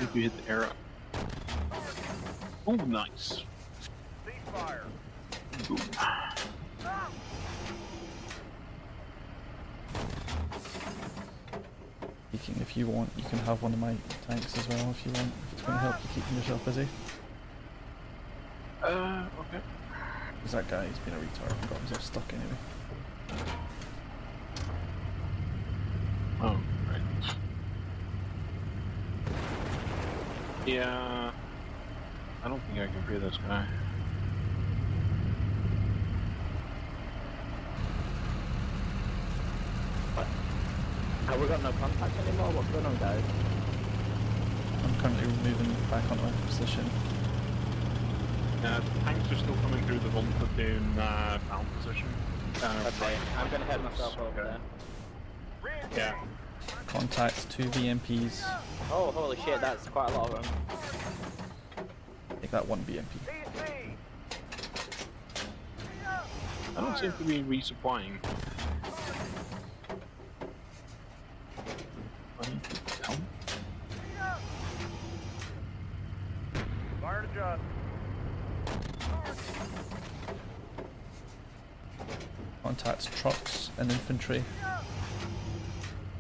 If you hit the arrow. Oh, nice. Ceasefire. Boom. VKing, if you want, you can have one of my tanks as well if you want. If it's going to help you keeping yourself busy. Okay. Because that guy's been a retard and got himself stuck anyway. Oh, right. Yeah. I don't think I can free this guy. Have we got no contact anymore? What's going on, guys? I'm currently moving back onto my position. The tanks are still coming through the 1 platoon bound position. Okay, I'm gonna head myself over there. Yeah. Contact 2 VMPs. Oh, holy shit, that's quite a lot of them. Take that 1 BMP. I don't seem to be resupplying. I need to tell me. Fire to adjust. Contacts trucks and infantry.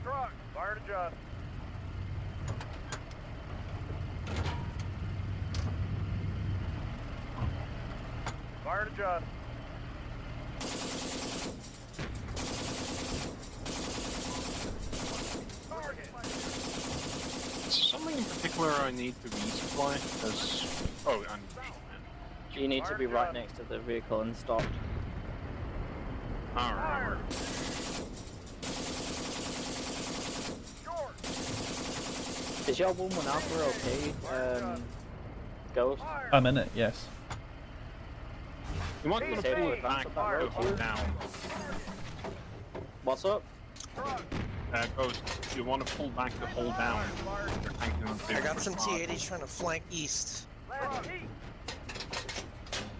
Truck. Fire to adjust. Fire to adjust. Target. Is there something in particular I need to resupply? Because oh, I'm You need to be right next to the vehicle and stopped. I don't remember. Short. Is your 1-1 Alpha okay, Ghost? I'm in it, yes. You might want to pull it back Fire. to hold down. What's up? Truck. Ghost, you want to pull back to hold down. Your tank can I got some T-80s trying to flank east. Left heat.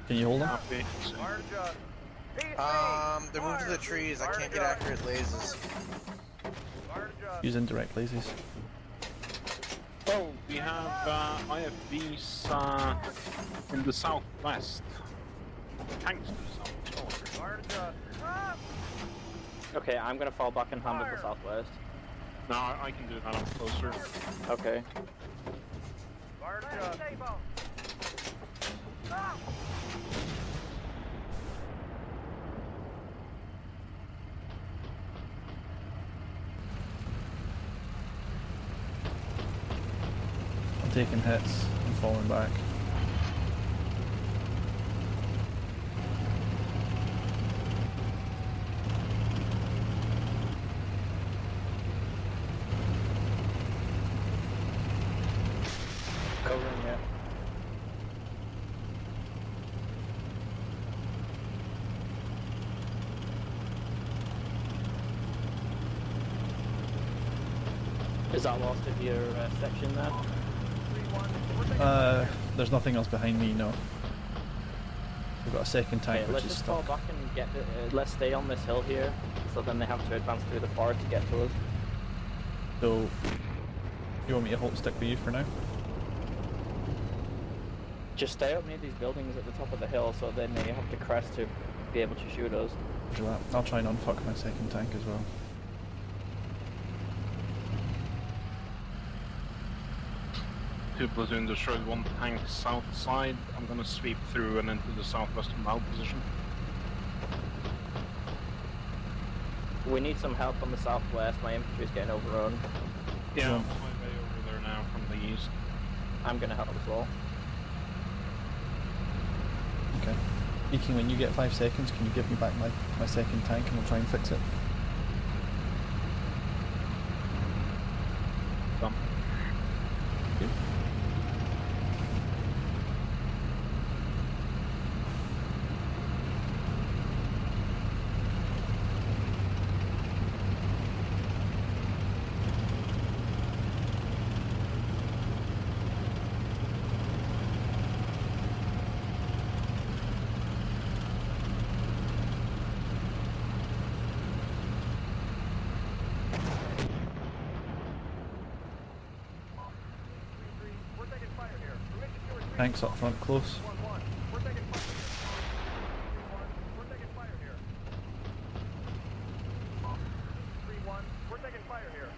Can you hold them? Copy. Fire to adjust. They're moving to the trees. I can't get accurate lasers. Fire to adjust. Use indirect lasers. Oh, we have IFVs in the southwest. Tanks to the south. Fire to adjust. Okay, I'm gonna fall back and handle the southwest. No, I can do that. I'm closer. Okay. Fire to adjust. taking hits and falling back. Covering it. Is that lost of your section there? There's nothing else behind me, no. We've got a second tank Okay, which let's is just fall stuck. back and get let's stay on this hill here, so then they have to advance through the forest to get to us. So, you want me to hold stick with you for now? Just stay up near these buildings at the top of the hill, so then they have to crest to be able to shoot us. Roger that. I'll try and unfuck my second tank as well. Two platoon destroyed, one tank south side. I'm gonna sweep through and into the southwestern bow position. We need some help on the southwest. My infantry's getting overrun. Yeah, Yeah. I'm on my way over there now from the east. I'm gonna help as well. Okay. VKing, when you get 5 seconds, can you give me back my second tank and we'll try and fix it? Done. Okay. We're taking fire here. Permission to retreat. Tanks up front close. 1-1. We're taking fire here. 3-1. We're taking fire here. 3-1. We're taking fire here.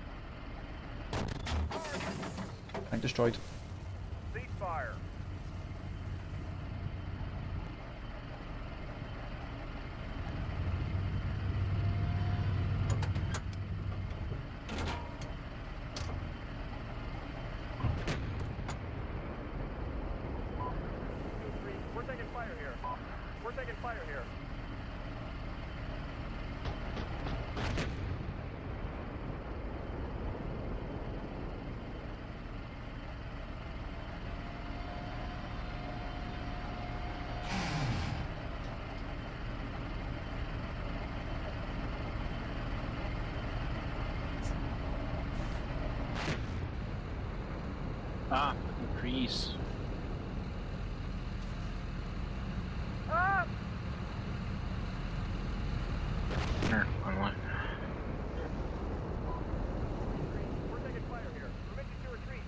Tank destroyed. Cease fire. We're taking fire here. We're taking fire here. Ah, increase. Ah! Here, online. We're taking fire here. Permission to retreat.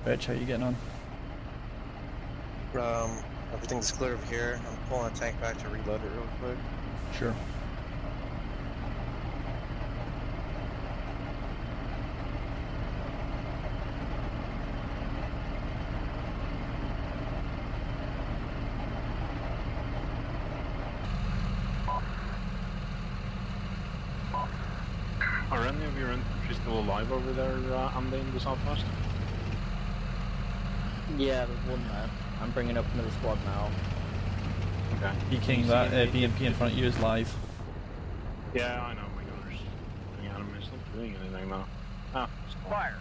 Rich, how you getting on? Everything's clear over here. I'm pulling a tank back to reload it real quick. Sure. Are any of your infantry still alive over there, Andy, in the southwest? Yeah, there's one there. I'm bringing up another squad now. Okay. VKing, that BMP in front of you is live. Yeah, I know, my gunner's doing at him. He's not doing anything though. Ah, it's gone. Fire.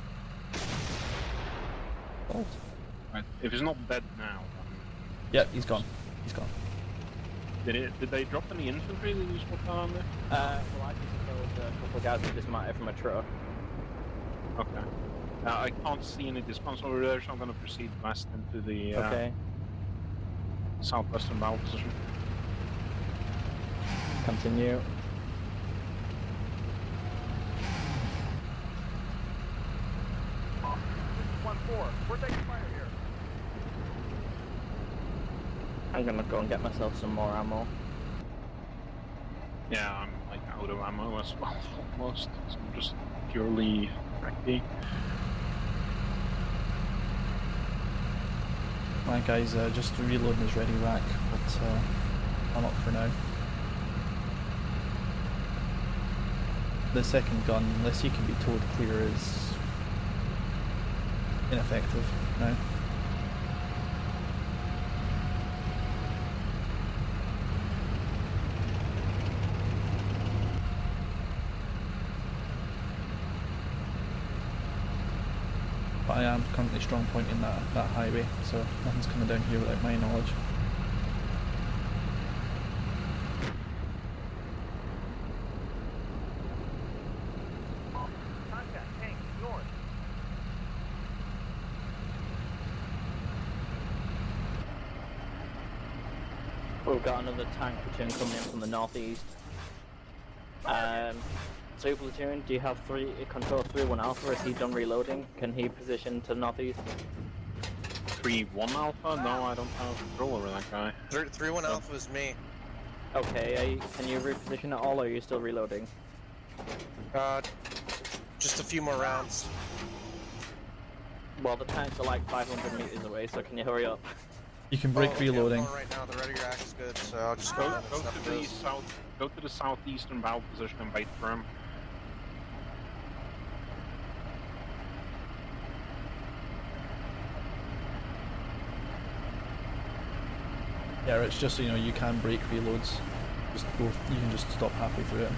Oh. Right. If he's not dead now, Yep, he's gone. He's gone. did they drop any infantry? Did you spot that on there? Well, I just killed a couple of guys that dismounted from a truck. Okay. I can't see any dismounts over there, so I'm gonna proceed west into the Okay. southwestern bow position. Continue. This is 1-4. We're taking fire here. I'm gonna go and get myself some more ammo. Yeah, I'm like out of ammo as well, almost. So I'm just purely wrecky. My guy's just reloading his ready rack, but I'm up for now. The second gun, unless you can be towed clear, is ineffective now. But I am currently strong pointing that highway, so nothing's coming down here without my knowledge. Contact tank north. We've got another tank platoon coming in from the northeast. So platoon, do you have control 3-1 Alpha? Is he done reloading? Can he position to the northeast? 3-1 Alpha? No, I don't have control over that guy. 3-1 Alpha is me. Okay, can you reposition at all, or are you still reloading? Just a few more rounds. Well, the tanks are like 500 meters away, so can you hurry up? You can break okay, reloading. I'm going right now. The ready rack is good, so I'll just Go, go go to the south. Go to the southeastern bow position and wait for him. Yeah, it's just so you know, you can break reloads. Just go. You can just stop halfway through it.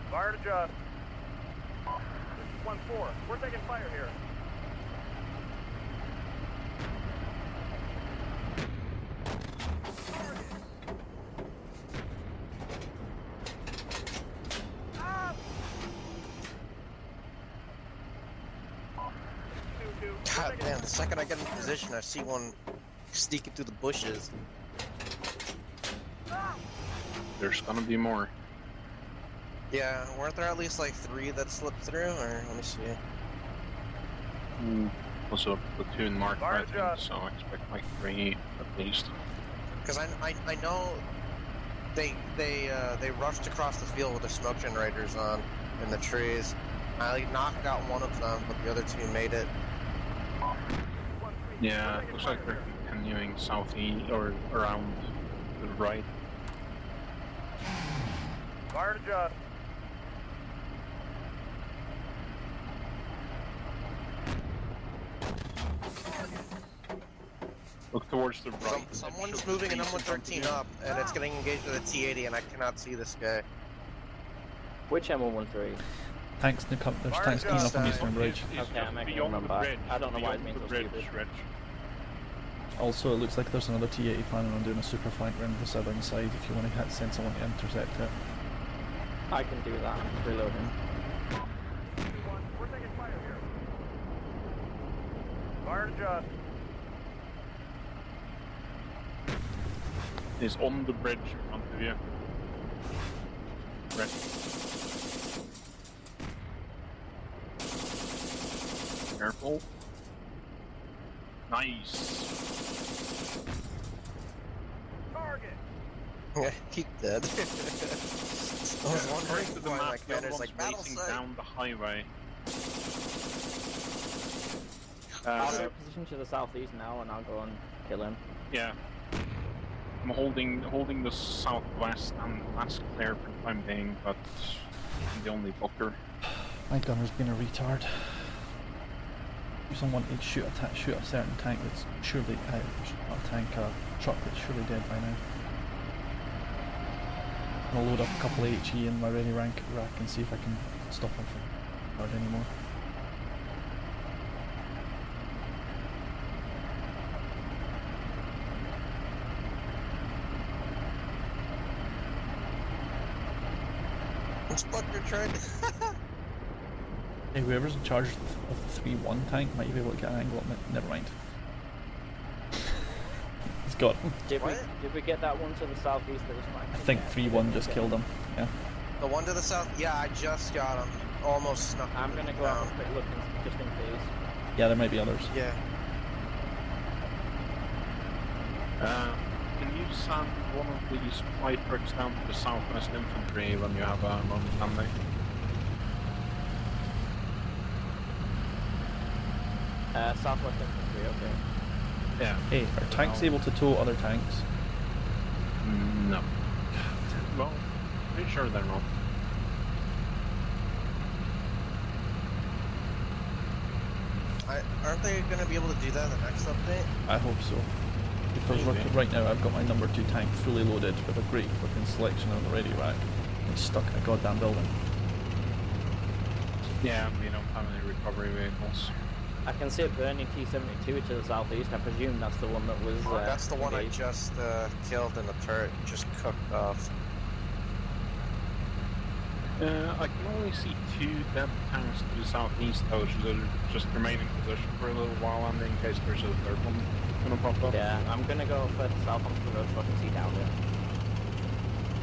Fire adjust. This is 1-4. We're taking fire here. God damn, the second I get in position, I see one sneaking through the bushes. There's gonna be more. Yeah, weren't there at least like 3 that slipped through? Or let me see. Also, platoon marked, Fire I think, adjust. so I expect like 3 at least. Because I know they rushed across the field with their smoke generators on in the trees. I like knocked out one of them, but the other 2 made it. Yeah, it looks like they're continuing southeast or around to the right. Fire adjust. Look towards the right. Someone's moving an M113 up, and it's getting engaged with a T-80, and I cannot see this guy. Which M113? Tanks, there's tanks coming up on the Eastern Bridge. Okay, I'm making a run back. I don't know why it means so stupid. Also, it looks like there's another T-80 planning on doing a super flank around the southern side if you want to send someone to intercept it. I can do that, I'm reloading. We're taking fire here. Fire adjust. Is on the bridge in front of you. Right. Careful. Nice. Target. Keep dead. I was wondering According to the why my map, the other commander's one's like, battle racing site. down the highway. I'll position to the southeast now, and I'll go and kill him. Yeah. I'm holding the southwest, and that's clear for the time being, but I'm the only booker. My gunner's been a retard. If someone to shoot a certain tank that's surely not a tank, a truck that's surely dead by now. I'll load up a couple of HE in my ready rack and see if I can stop him from hard anymore. Inspector tried. Hey, whoever's in charge of the 3-1 tank might be able to get an angle on it. Never mind. He's got him. Did we get that one to the southeast that was fine? I think 3-1 just killed him. Yeah. The one to the south, yeah, I just got him. Almost snuck him I'm gonna go down. out and quick look just in case. Yeah, there might be others. Yeah. Can you send one of the supply trucks down to the southwest infantry when you have a moment handy? Southwest infantry, okay. Yeah. Hey, are tanks able to tow other tanks? No. Well, pretty sure they're not. Aren't they going to be able to do that in the next update? I hope so. Because right now I've got my number 2 tank fully loaded with a great fucking selection on the ready rack. It's stuck in a goddamn building. Yeah, we don't have any recovery vehicles. I can see a burning T-72 to the southeast. I presume that's the one that was. That's the one I engaged. just killed in the turret, just cooked off. I can only see 2 dead tanks to the southeast, though, so they'll just remain in position for a little while, and in case there's a third one gonna pop up. Yeah, I'm gonna go further south onto the road so I can see down there.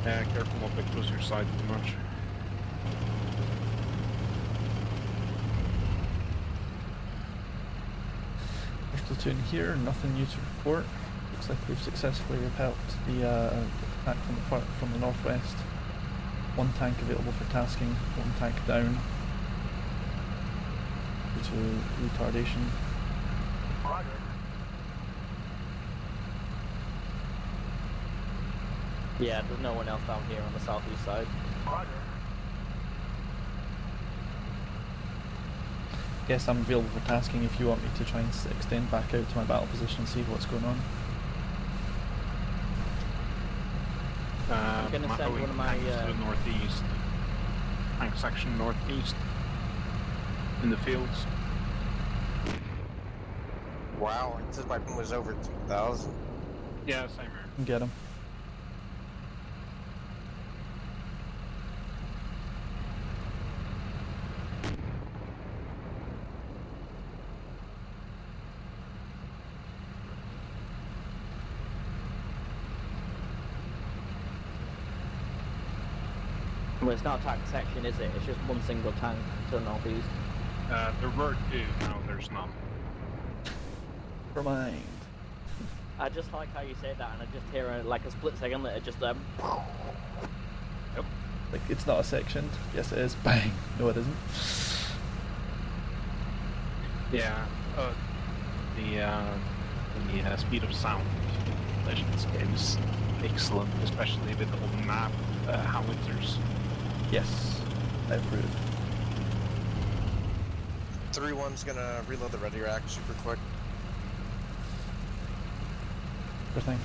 Yeah, careful not to close your sight too much. First platoon here, nothing new to report. Looks like we've successfully repelled the attack from the northwest. 1 tank available for tasking, 1 tank down due to retardation. Roger. Yeah, there's no one else down here on the southeast side. Roger. Guess I'm available for tasking if you want me to try and extend back out to my battle position and see what's going on. I'm gonna send one of my, tanks to the northeast. Tank section northeast. In the fields. Wow, it says my ping was over 2,000. Yeah, same here. Get him. Well, it's not a tank section, is it? It's just one single tank to the northeast. There were 2, now there's none. Never mind. I just like how you say that, and I just hear like a split second later, just Yep. Like, it's not a section. Yes, it is. Bang. No, it isn't. Yeah, the speed of sound in this game is excellent, especially with the little map howitzers. Yes, I approve. 3-1's gonna reload the ready rack super quick. Good thing.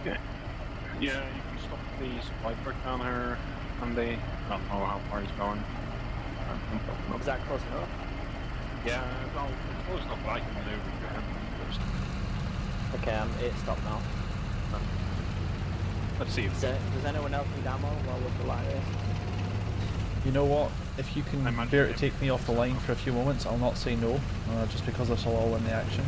Okay. Yeah, you can stop the supply truck down here, and they don't know how far he's going. Is that close enough? Yeah, well, it's close enough that I can maneuver your hand first. Okay, it's stopped now. Let's see if Does anyone else need ammo while we're flying here? You know what? If you can I might bear be to take me off the line for a few moments, I'll not say no, just because this will all in the action.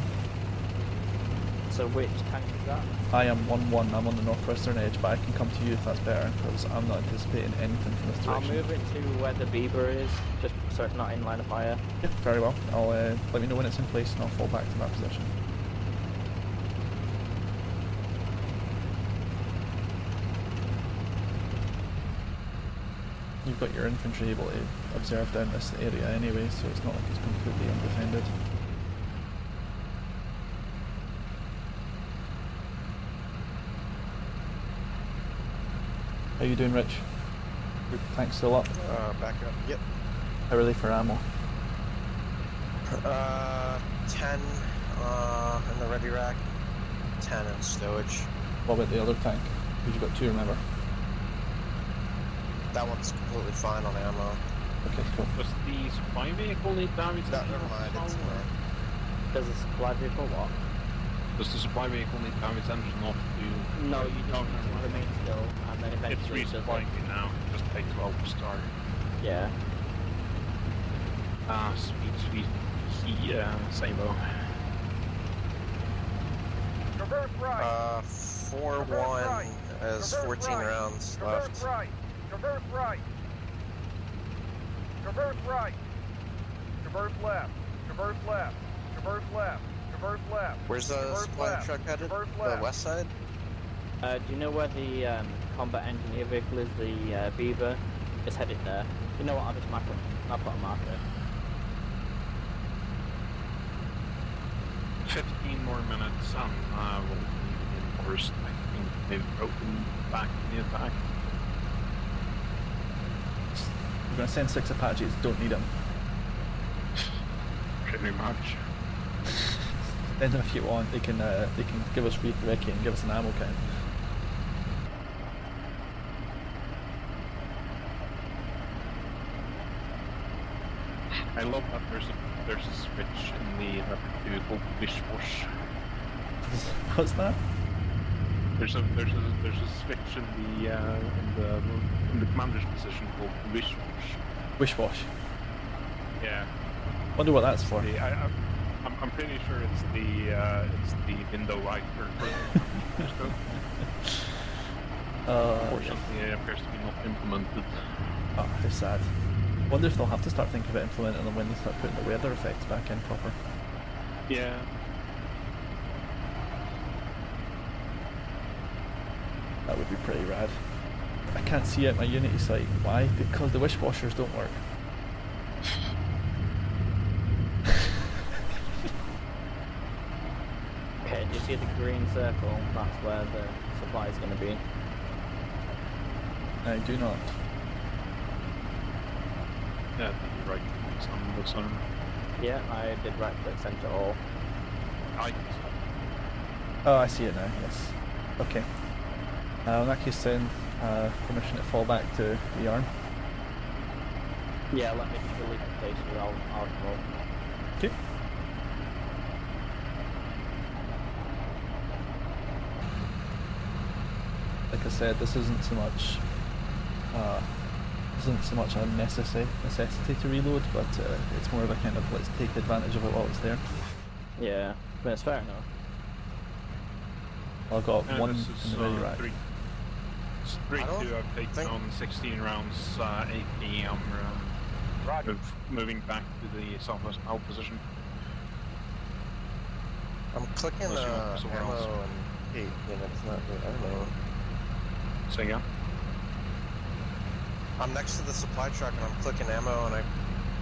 So which tank is that? I am 1-1, I'm on the northwestern edge, but I can come to you if that's better, because I'm not anticipating anything from this I'll direction. move it to where the Beaver is, just so it's not in line of fire. Yeah, very well. I'll let me know when it's in place and I'll fall back to my position. You've got your infantry able to observe down this area anyway, so it's not like it's completely undefended. How you doing, Rich? Your tank's still up? Back up. Yep. How are they for ammo? 10 in the ready rack, 10 in stowage. What about the other tank? Because you've got 2, remember? That one's completely fine on ammo. Okay, cool. does the supply vehicle need damage? No, never mind. It's Does the supply vehicle what? Does the supply vehicle need damage engine off to? No, you just No, need never to mind. remain still, and then It's eventually it does resupplying it. me now. Just take 12 to start. Yeah. Ah, sweet. Sabo. Traverse right. 4-1 has 14 rounds Traverse left. right. Traverse right. Traverse right. Traverse left. Traverse left. Traverse left. Traverse left. Where's the Traverse supply left. truck headed? Traverse The left. west side? Do you know where the combat engineer vehicle is? The Beaver is headed there. You know what? I'll just mark it. I'll put a marker. 15 more minutes and we'll be reinforced. I think they've broken back in the attack. We're going to send 6 Apaches, don't need them. Pretty much. Send them if you want, they can give us VKing and give us an ammo count. I love that there's a switch in the level 2 called wish wash. What's that? There's a switch in the commander's position called wish wash. Wish wash. Yeah. Wonder what that's for. I'm pretty sure it's the window wiper. Unfortunately, it appears to be not implemented. Oh, how sad. Wonder if they'll have to start thinking about implementing them when they start putting the weather effects back in proper. Yeah. That would be pretty rad. I can't see it at my Unity site. Why? Because the wish washers don't work. Okay, do you see the green circle? That's where the supply is going to be. I do not. Yeah, you're right. Some of the sun. Yeah, I did right click center all. Oh, I see it now, yes. Okay. In that case then, permission to fall back to the arm. Yeah, let me just delete the place with I'll come up. Okay. Like I said, this isn't so much a necessity to reload, but it's more of a kind of let's take advantage of it while it's there. Yeah, but it's fair enough. I've got one this in is, the ready rack. 3-2, I've taken on 16 rounds, AP, moving back to the southwest pole position. I'm clicking Unless you want somewhere ammo else. and 8, and it's not good. I don't know. So yeah. I'm next to the supply truck and I'm clicking ammo and I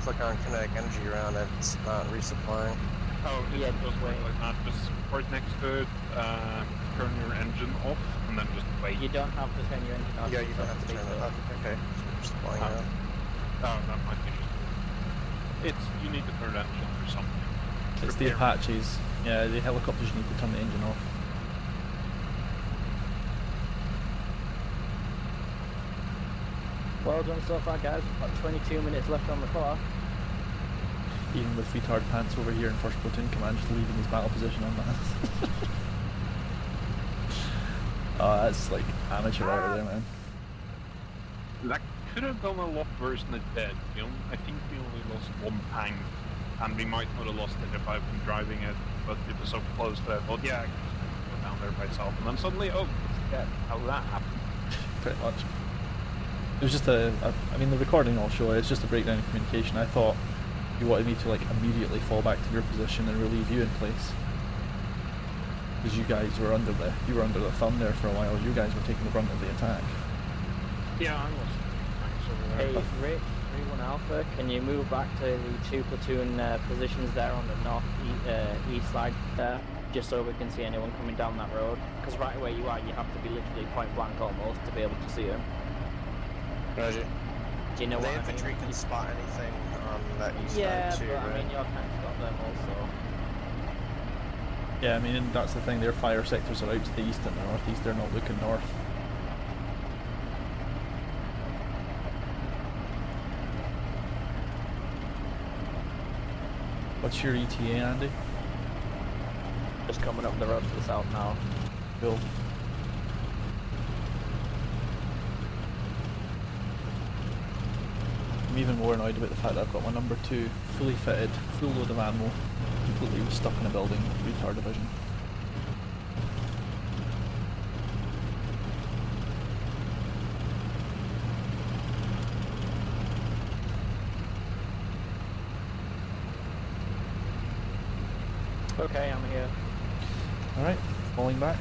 click on kinetic energy round and it's not resupplying. Oh, Yeah, it does just work wait. like that. Just right next to it, turn your engine off and then just wait. You don't have to turn your engine off. Yeah, you don't just have to stay turn it still. up. Okay, so you're supplying Oh. out. Oh, that might be just... you need to turn the engine or something. It's the Apaches. Yeah, the helicopters need to turn the engine off. Well done so far, guys. We've got 22 minutes left on the clock. Even with retard pants over here in first platoon command, just leaving his battle position on that. Oh, that's like amateur hour there, man. That could have gone a lot worse than it did. I think we only lost one tank, and we might not have lost it if I'd been driving it, but it was so close that I thought, yeah, I can just go down there by myself. And then suddenly, oh, it's dead. How did that happen? Pretty much. It was just I mean, the recording will show it's just a breakdown in communication. I thought you wanted me to like immediately fall back to your position and relieve you in place. Because you guys were under the thumb there for a while. You guys were taking the brunt of the attack. Yeah, I was. Thanks over there. Hey, Rich, 3-1 Alpha, can you move back to the 2 platoon positions there on the north east side there, just so we can see anyone coming down that road? Because right where you are, you have to be literally point blank almost to be able to see them. Roger. Do you know The what I infantry mean? can spot anything on that east Yeah, side too, but right? I mean, your tanks got them also. Yeah, I mean, and that's the thing. Their fire sectors are out to the east and the northeast. They're not looking north. What's your ETA, Andy? Just coming up the road to the south now. Cool. I'm even more annoyed about the fact that I've got my number 2 fully fitted, full load of ammo, completely stuck in a building, retard division. Okay, I'm here. Alright, falling back.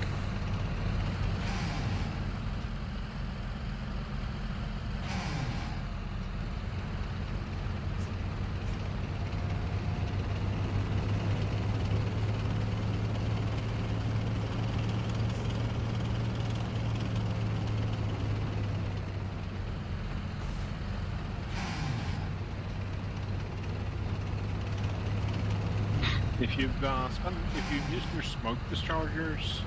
If you've used your smoke dischargers,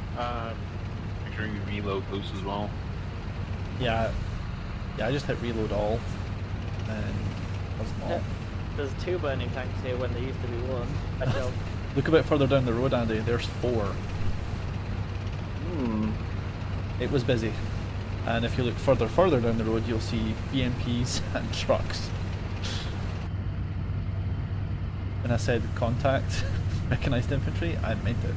make sure you reload those as well. Yeah, I just hit reload all, and that's not. There's 2 burning tanks here when there used to be 1. I joke. Look a bit further down the road, Andy. There's 4. It was busy. And if you look further down the road, you'll see BMPs and trucks. When I said contact, mechanized infantry, I meant it.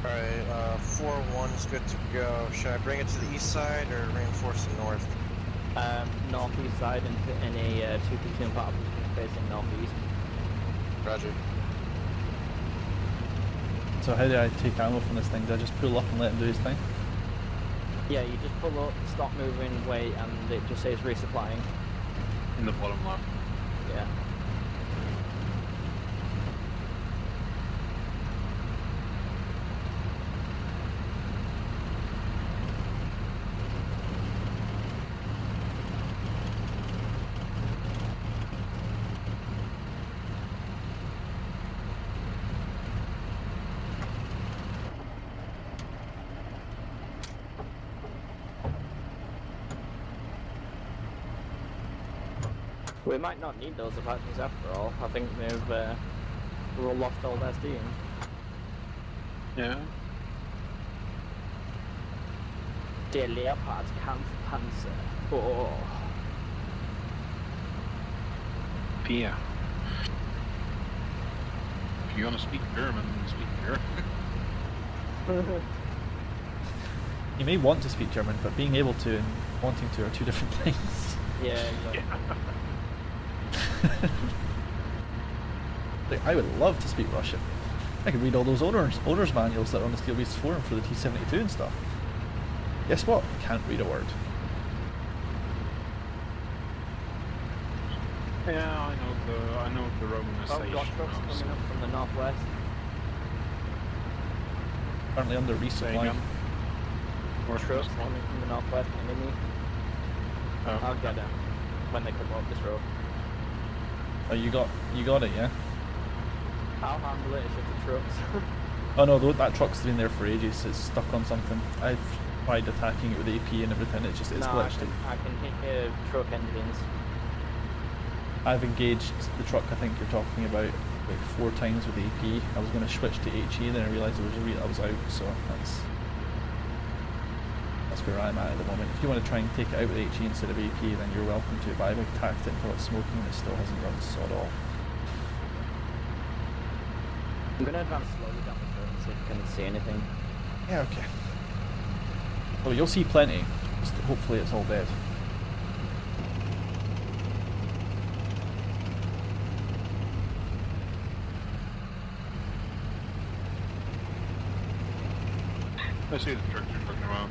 Alright, 4-1 is good to go. Should I bring it to the east side or reinforce the north? Northeast side and a 2 platoon part facing northeast. Roger. So how do I take ammo from this thing? Do I just pull up and let him do his thing? Yeah, you just pull up, stop moving, wait, and it just says resupplying. In the bottom left. Yeah. We might not need those Apaches after all. I think we've all lost all their steam. Yeah. Der Leopard Kampfpanzer. Oh. Pia. If you want to speak German, speak German. You may want to speak German, but being able to and wanting to are 2 different things. Yeah, exactly. Like, I would love to speak Russian. I could read all those owner's manuals that are on the Steel Beast forum for the T-72 and stuff. Guess what? Can't read a word. Yeah, I know the Romanization. Oh, got trucks coming up from the northwest. Currently under resupply. Trucks coming from the northwest, enemy. Oh. I'll get them when they come up this road. Oh, you got it, yeah? I'll handle it, it's just the trucks. Oh no, that truck's been there for ages. It's stuck on something. I've tried attacking it with AP and everything. It's glitched. I can hit truck engines. I've engaged the truck I think you're talking about like 4 times with AP. I was going to switch to HE, then I realised I was out, so that's where I'm at the moment. If you want to try and take it out with HE instead of AP, then you're welcome to, but I've attacked it until it's smoking and it still hasn't run sod all. I'm going to advance slowly down this road and see if I can see anything. Yeah, okay. Well, you'll see plenty. Just hopefully it's all dead. I see the trucks you're talking about.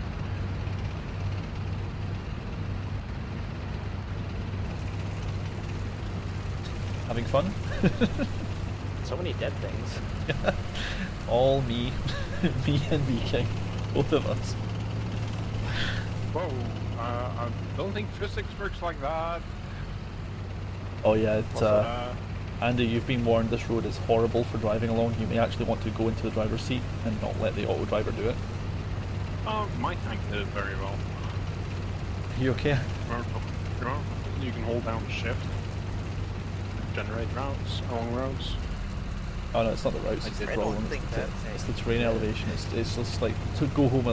Having fun? So many dead things. All me. Me and VKing. Both of us. Whoa, I don't think physics works like that. Oh yeah, What's Andy, you've been warned this road is horrible for driving along. You may actually want to go into the driver's seat and not let the auto driver do it. My tank did it very well. Are you okay? You can hold down shift, generate routes, along roads. Oh no, it's not the routes, it's the I don't problem. think that It's the terrain elevation. It's just like, to go home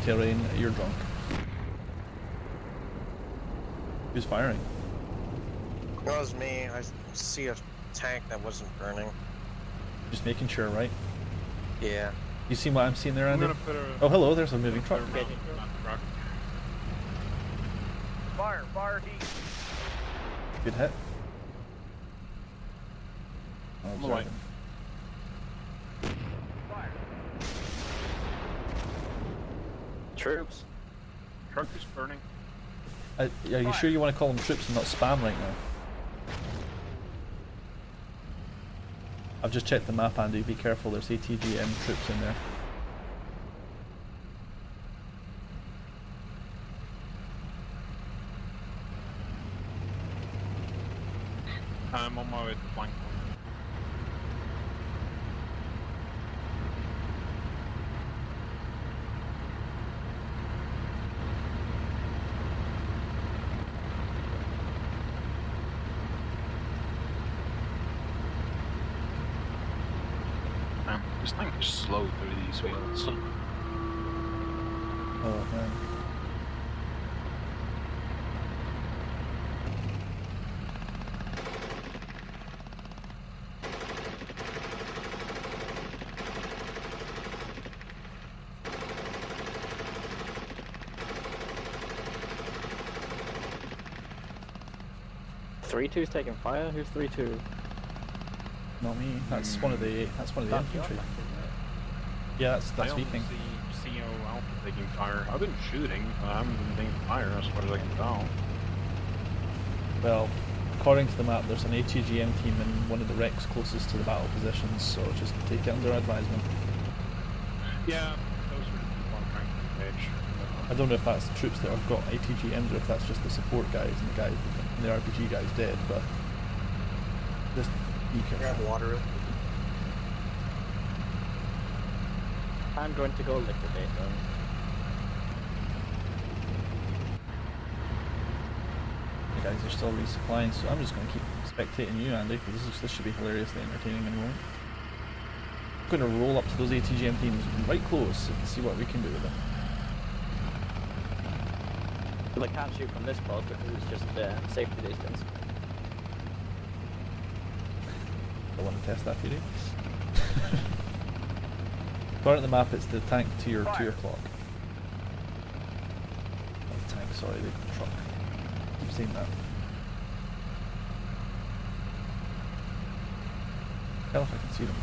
terrain, you're drunk. Who's firing? That was me. I see a tank that wasn't burning. Just making sure, right? Yeah. You see what I'm seeing there, I'm Andy? gonna put a... Oh hello, there's a moving truck. Put a round on that truck. Fire heat. Good hit. Oh, All right. Fire. Troops. Truck is burning. Are you sure you want to call them troops and not spam right now? I've just checked the map, Andy. Be careful, there's ATGM troops in there. I'm on my way to flank point. This tank is slow through these fields. Oh man. Two's taking fire. Who's 3-2? Not me. That's one of the infantry. Yeah, that's I VKing. only see CO Alpha taking fire. I've been shooting, but I haven't been taking fire as far as I can tell. Well, according to the map, there's an ATGM team in one of the wrecks closest to the battle positions, so just take it under advisement. Yeah, those are the people I'm trying to engage. I don't know if that's troops that have got ATGMs or if that's just the support guys and the RPG guys dead, but just be careful. Grab water. I'm going to go liquidate them. The guys are still resupplying, so I'm just going to keep spectating you, Andy, because this should be hilariously entertaining in a moment. I'm going to roll up to those ATGM teams right close and see what we can do with them. Well, I can't shoot from this spot because it's just safety distance. I want to test that theory. According to the map, it's the tank to your 2 o'clock. Not the tank, sorry, the truck. I've seen that. Hell if I can see them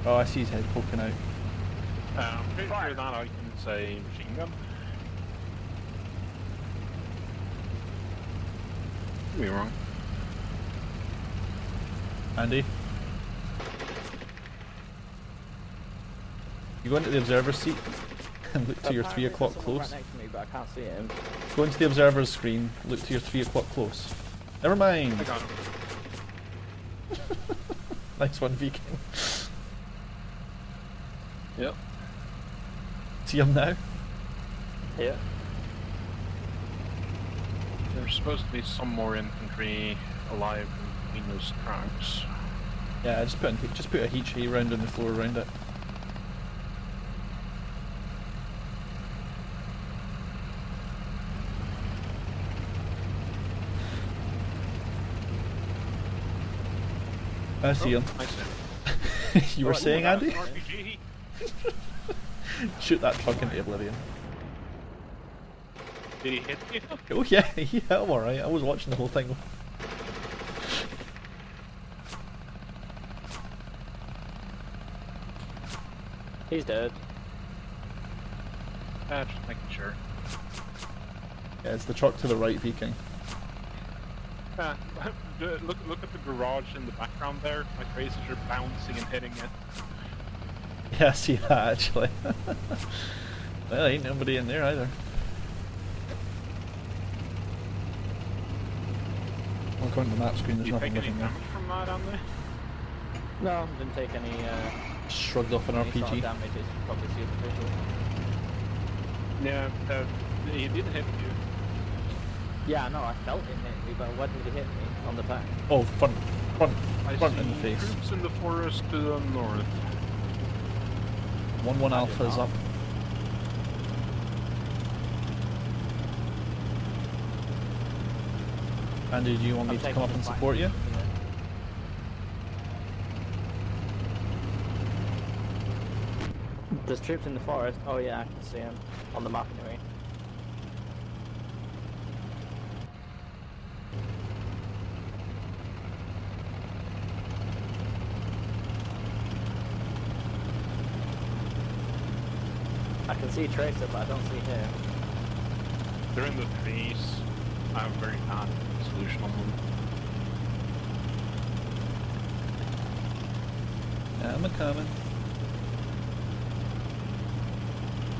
though. Oh, I see his head poking out. I'm pretty sure that I can say machine gun. Could be wrong. Andy? You go into the observer's seat and look to your 3 o'clock close. Right next to me, but I can't see him. Go into the observer's screen, look to your 3 o'clock close. Never mind! I got him. Nice one, VKing. Yep. See him now? Yeah. There's supposed to be some more infantry alive between those tracks. Yeah, just put a heat tree round on the floor around it. I see him. I see him. You were saying, Andy? RPG. Shoot that truck into oblivion. Did he hit you? Oh yeah, yeah, I'm alright. I was watching the whole thing. He's dead. Just making sure. Yeah, it's the truck to the right, VKing. Look at the garage in the background there. My traces are bouncing and hitting it. Yeah, I see that actually. Well, ain't nobody in there either. Well, according to the map screen, there's Did you nothing take any living there. damage from that, Andy? No, didn't take any. Shrugged off an any sort of RPG. damage. It's probably superficial. Yeah, he did hit you. Yeah, no, I felt him hit me, but when did he hit me? On the back. Oh, front I in the see face. troops in the forest to the north. 1-1 Alpha is up. Andy, do you want me to come up and support you? There's troops in the forest. Oh yeah, I can see them on the map anyway. I can see Tracer, but I don't see him. They're in the trees. I have a very bad solution on them. I'm a coming.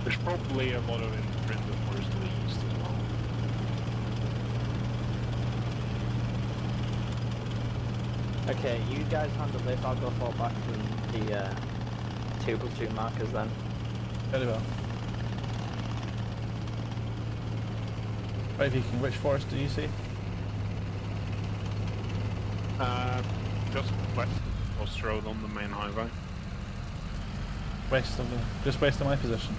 There's probably a lot of infantry in the forest to the east as well. Okay, you guys handle this. I'll go fall back to the 2 platoon markers then. Very well. Right, VKing, which forest do you see? Just west of Post Road on the main highway. Just west of my position.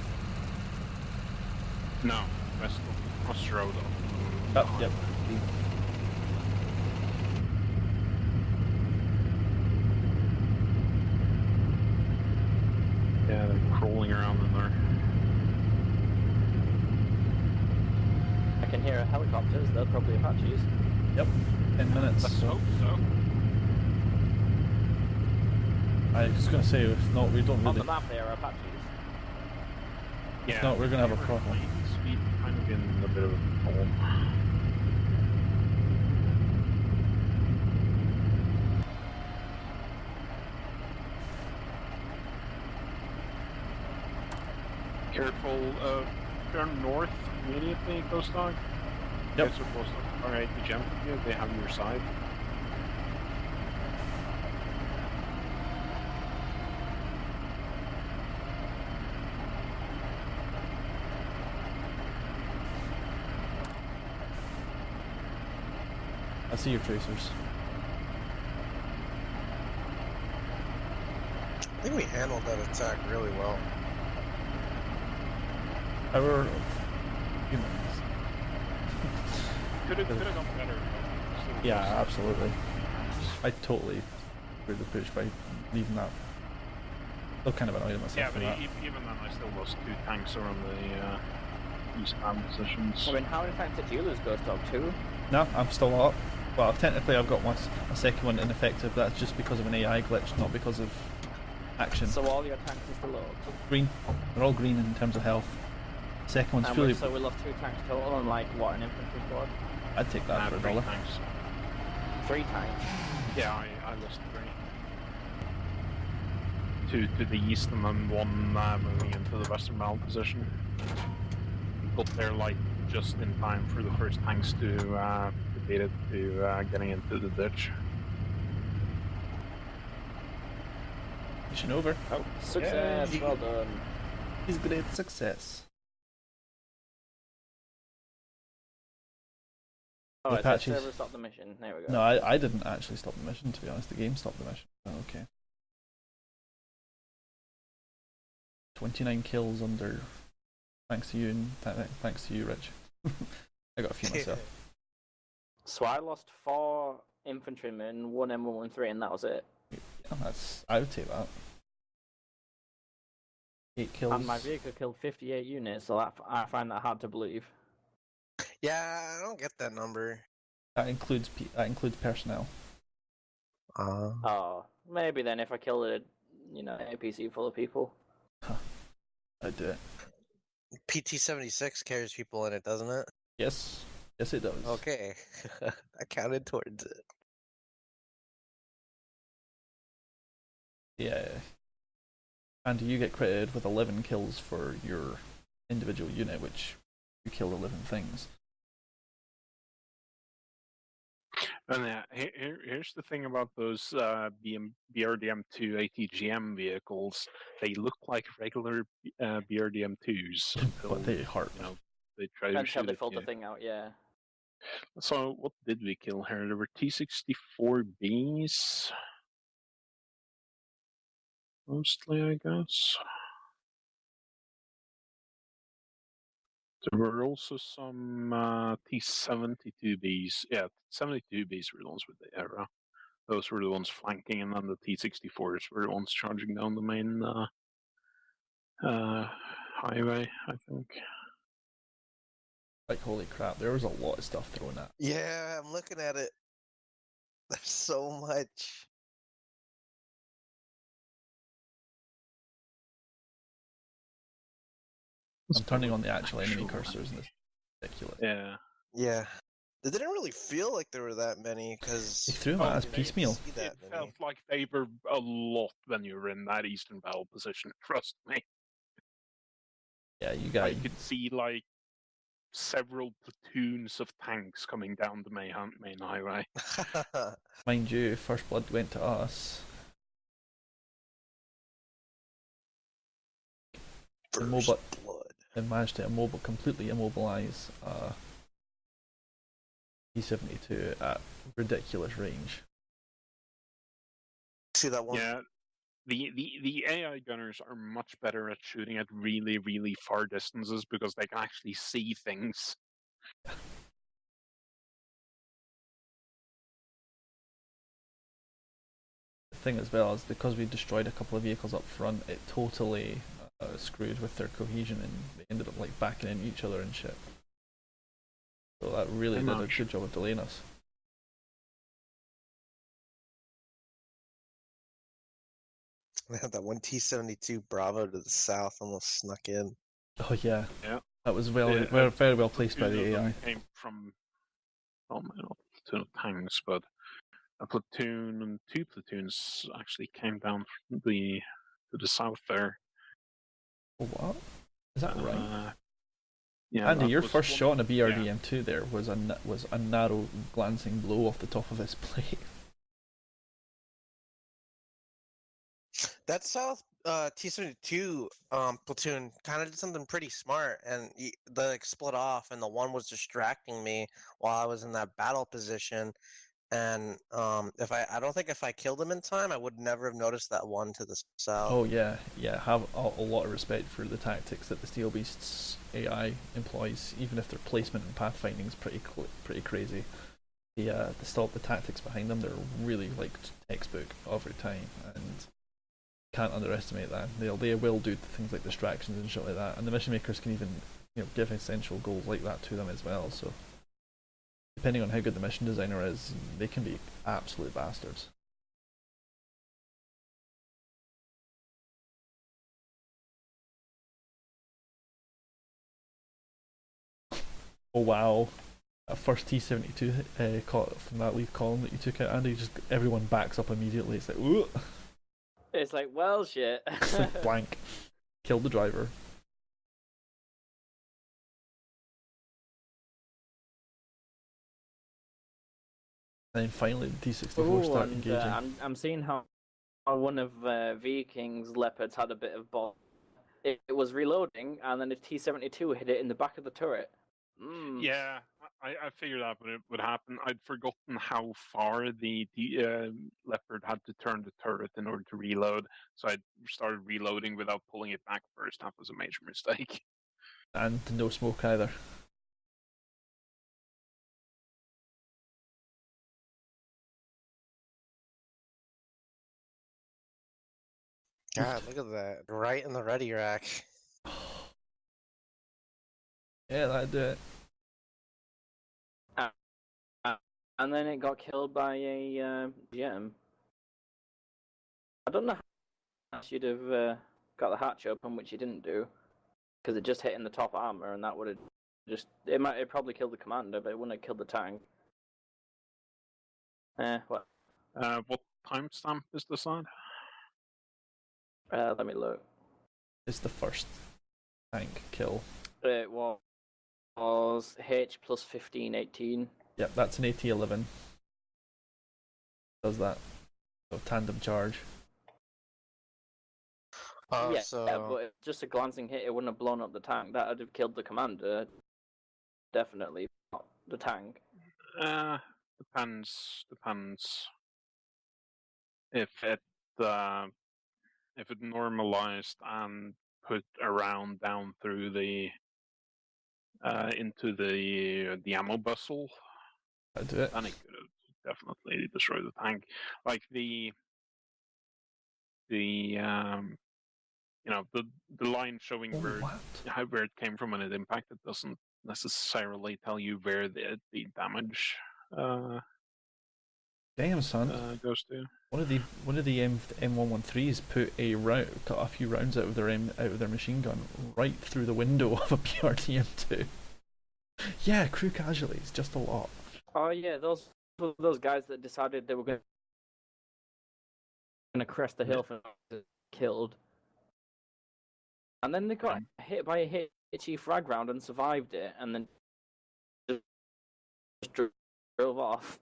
No, west of Post Road on the Oh, yep. Yeah, they're crawling around in there. I can hear helicopters. They're probably Apaches. Yep. 10 minutes. Let's hope so. I was going to say, if not, we don't On really. the map, they are Apaches. Yeah, No, we're gonna have a problem. Speed kind of in a bit of a problem. Careful, turn north immediately, Ghost Dog. Yep. Guys are close to Alright, the jump with you, they have your side. I see your tracers. I think we handled that attack really well. Power of humans. Could have gone better. Still Yeah, close. absolutely. I totally agree with the push by leaving that. Still kind of annoyed at myself Yeah, for but that. even then I still lost 2 tanks around the eastbound positions. I mean, how many times did you lose Ghost Dog? 2? No, I'm still up. Well, technically I've got a second one ineffective, but that's just because of an AI glitch, not because of action. So all your tanks are still up. Green. They're all green in terms of health. Second one's And fully... so we lost 2 tanks total and like, what, an infantry squad? I'd take that for a 3 dollar. tanks. 3 tanks. Yeah, I lost 3. 2 to the east and then 1 moving into the western bound position. Got there like just in time for the first tanks to beat it to getting into the ditch. Mission over. Oh, success, Yay. well done. Is great success. Oh, The it says Apaches. server stopped the mission. There we go. No, I didn't actually stop the mission, to be honest. The game stopped the mission. Oh, okay. 29 kills under... Thanks to you, and thanks to you, Rich. I got a few myself. So I lost 4 infantrymen, 1 M113, and that was it. Yeah, I would take that. 8 kills. And my vehicle killed 58 units, so I find that hard to believe. Yeah, I don't get that number. That includes personnel. Oh, maybe then if I killed a, APC full of people. I'd do it. PT-76 carries people in it, doesn't it? Yes. Yes, it does. Okay. I counted towards it. Yeah. And you get credited with 11 kills for your individual unit, which you killed 11 things. And here's the thing about those BRDM2 ATGM vehicles. They look like regular BRDM2s until But they hurt. they try to Until shoot they at fold you. the thing out, yeah. So what did we kill here? There were T-64Bs, mostly, I guess. There were also some T-72Bs. Yeah, 72Bs were the ones with the arrow. Those were the ones flanking, and then the T-64s were the ones charging down the main highway, I think. Like, holy crap, there was a lot of stuff thrown at. Yeah, I'm looking at it. There's so much. I'm turning on the actual enemy cursors, and it's ridiculous. Yeah. Yeah. It didn't really feel like there were that many, because... They threw them at us piecemeal. It felt like they were a lot when you were in that eastern battle position, trust me. Yeah, you I guys. could see, like, several platoons of tanks coming down the main highway. Mind you, First Blood went to us. First blood. And managed to completely immobilize T-72 at ridiculous range. See that one? Yeah, the AI gunners are much better at shooting at really, really far distances because they can actually see things. The thing as well is because we destroyed a couple of vehicles up front, it totally screwed with their cohesion, and they ended up like backing into each other and shit. So that really did a good job of delaying us. That one T-72 Bravo to the south almost snuck in. Oh yeah. Yeah. That was very well placed by the AI. Came from, well, not a platoon of tanks, but a platoon and two platoons actually came down from to the south there. Oh, what? Is that right? Yeah. Andy, your first shot on a BRDM2 there was a narrow glancing blow off the top of his plate. That south T-72 platoon kind of did something pretty smart, and they split off, and the one was distracting me while I was in that battle position. And I don't think if I killed him in time, I would never have noticed that one to the south. Oh yeah. Have a lot of respect for the tactics that the Steel Beasts AI employs, even if their placement and pathfinding is pretty crazy. The tactics behind them, they're really like textbook every time, and can't underestimate that. They will do things like distractions and shit like that, and the mission makers can even give essential goals like that to them as well. So depending on how good the mission designer is, they can be absolute bastards. Oh wow. That first T-72 caught from that lead column that you took out, Andy, just everyone backs up immediately. It's like, ooh. It's like, well, shit. Blank. Killed the driver. And then finally the T-64 started engaging. I'm seeing how one of VKing's Leopards had a bit of ball. It was reloading, and then the T-72 hit it in the back of the turret. Yeah, I figured that would happen. I'd forgotten how far the Leopard had to turn the turret in order to reload, so I started reloading without pulling it back first. That was a major mistake. And no smoke either. God, look at that. Right in the ready rack. Yeah, that'd do it. And then it got killed by a GM. I don't know how you'd have got the hatch open, which you didn't do, because it just hit in the top armor, and that would have it probably killed the commander, but it wouldn't have killed the tank. What? What timestamp is this on? Let me look. It's the first tank kill. It was H plus 1518. Yep, that's an AT-11. Does that. So tandem charge. Yeah, but just a glancing hit, it wouldn't have blown up the tank. That would have killed the commander. Definitely not the tank. Depends. If it normalized and put a round down through the into the ammo bustle, That'd do it. then it could have definitely destroyed the tank. Like the line showing where it came from when it impacted doesn't necessarily tell you where the damage Damn, son. goes to. One of the M113s cut a few rounds out of their machine gun right through the window of a PRTM2. Yeah, crew casualties, just a lot. Oh yeah, those guys that decided they were going to crest the hill for killed, and then they got hit by a hitchy frag round and survived it, and then drove off.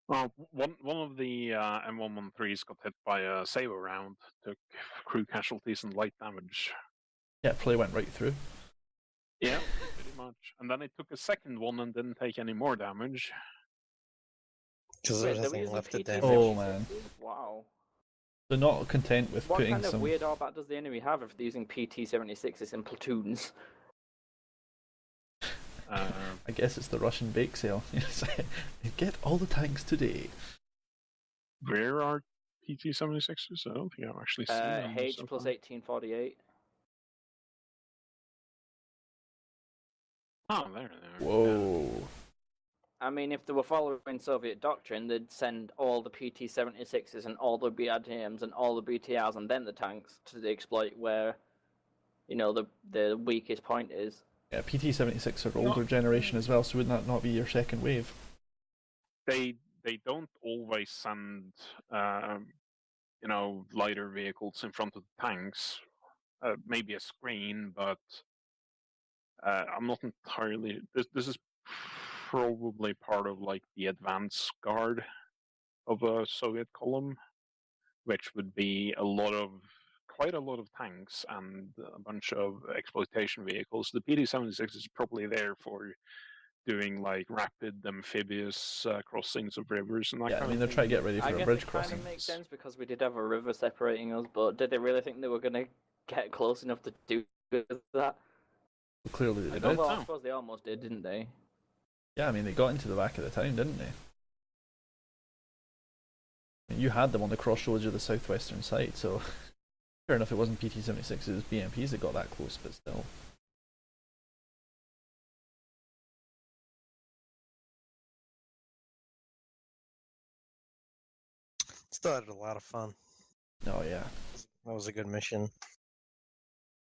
Well, one of the M113s got hit by a saber round, took crew casualties and light damage. Yeah, play went right through. Yeah, pretty much. And then it took a second one and didn't take any more damage. Because Wait, there's they were nothing using left to PT-76s? damage. Oh, man. Wow. They're not content with What putting kind of some. weird arbat does the enemy have if they're using PT-76s in platoons? I guess it's the Russian bake sale. Get all the tanks today. Where are PT-76s? I don't think I've actually seen them. H so plus far. 1848. Oh, there they are. Whoa. I mean, if they were following Soviet doctrine, they'd send all the PT-76s and all the BRDMs and all the BTRs and then the tanks to exploit where, you know, the weakest point is. Yeah, PT-76 are older generation as well, so wouldn't that not be your second wave? They don't always send lighter vehicles in front of the tanks. Maybe a screen, but I'm not entirely. This is probably part of like the advance guard of a Soviet column, which would be quite a lot of tanks and a bunch of exploitation vehicles. The PD-76 is probably there for doing like rapid amphibious crossings of rivers and that Yeah, I kind mean, of they're thing. trying to get ready I for a guess bridge it kind crossing. of makes sense because we did have a river separating us, but did they really think they were going to get close enough to do that? Clearly they did. Although I suppose they almost did, didn't they? Yeah, I mean, they got into the back of the town, didn't they? I mean, you had them on the crossroads of the southwestern side, so fair enough it wasn't PT-76, it was BMPs that got that close, but still. Still had a lot of fun. Oh, yeah. That was a good mission.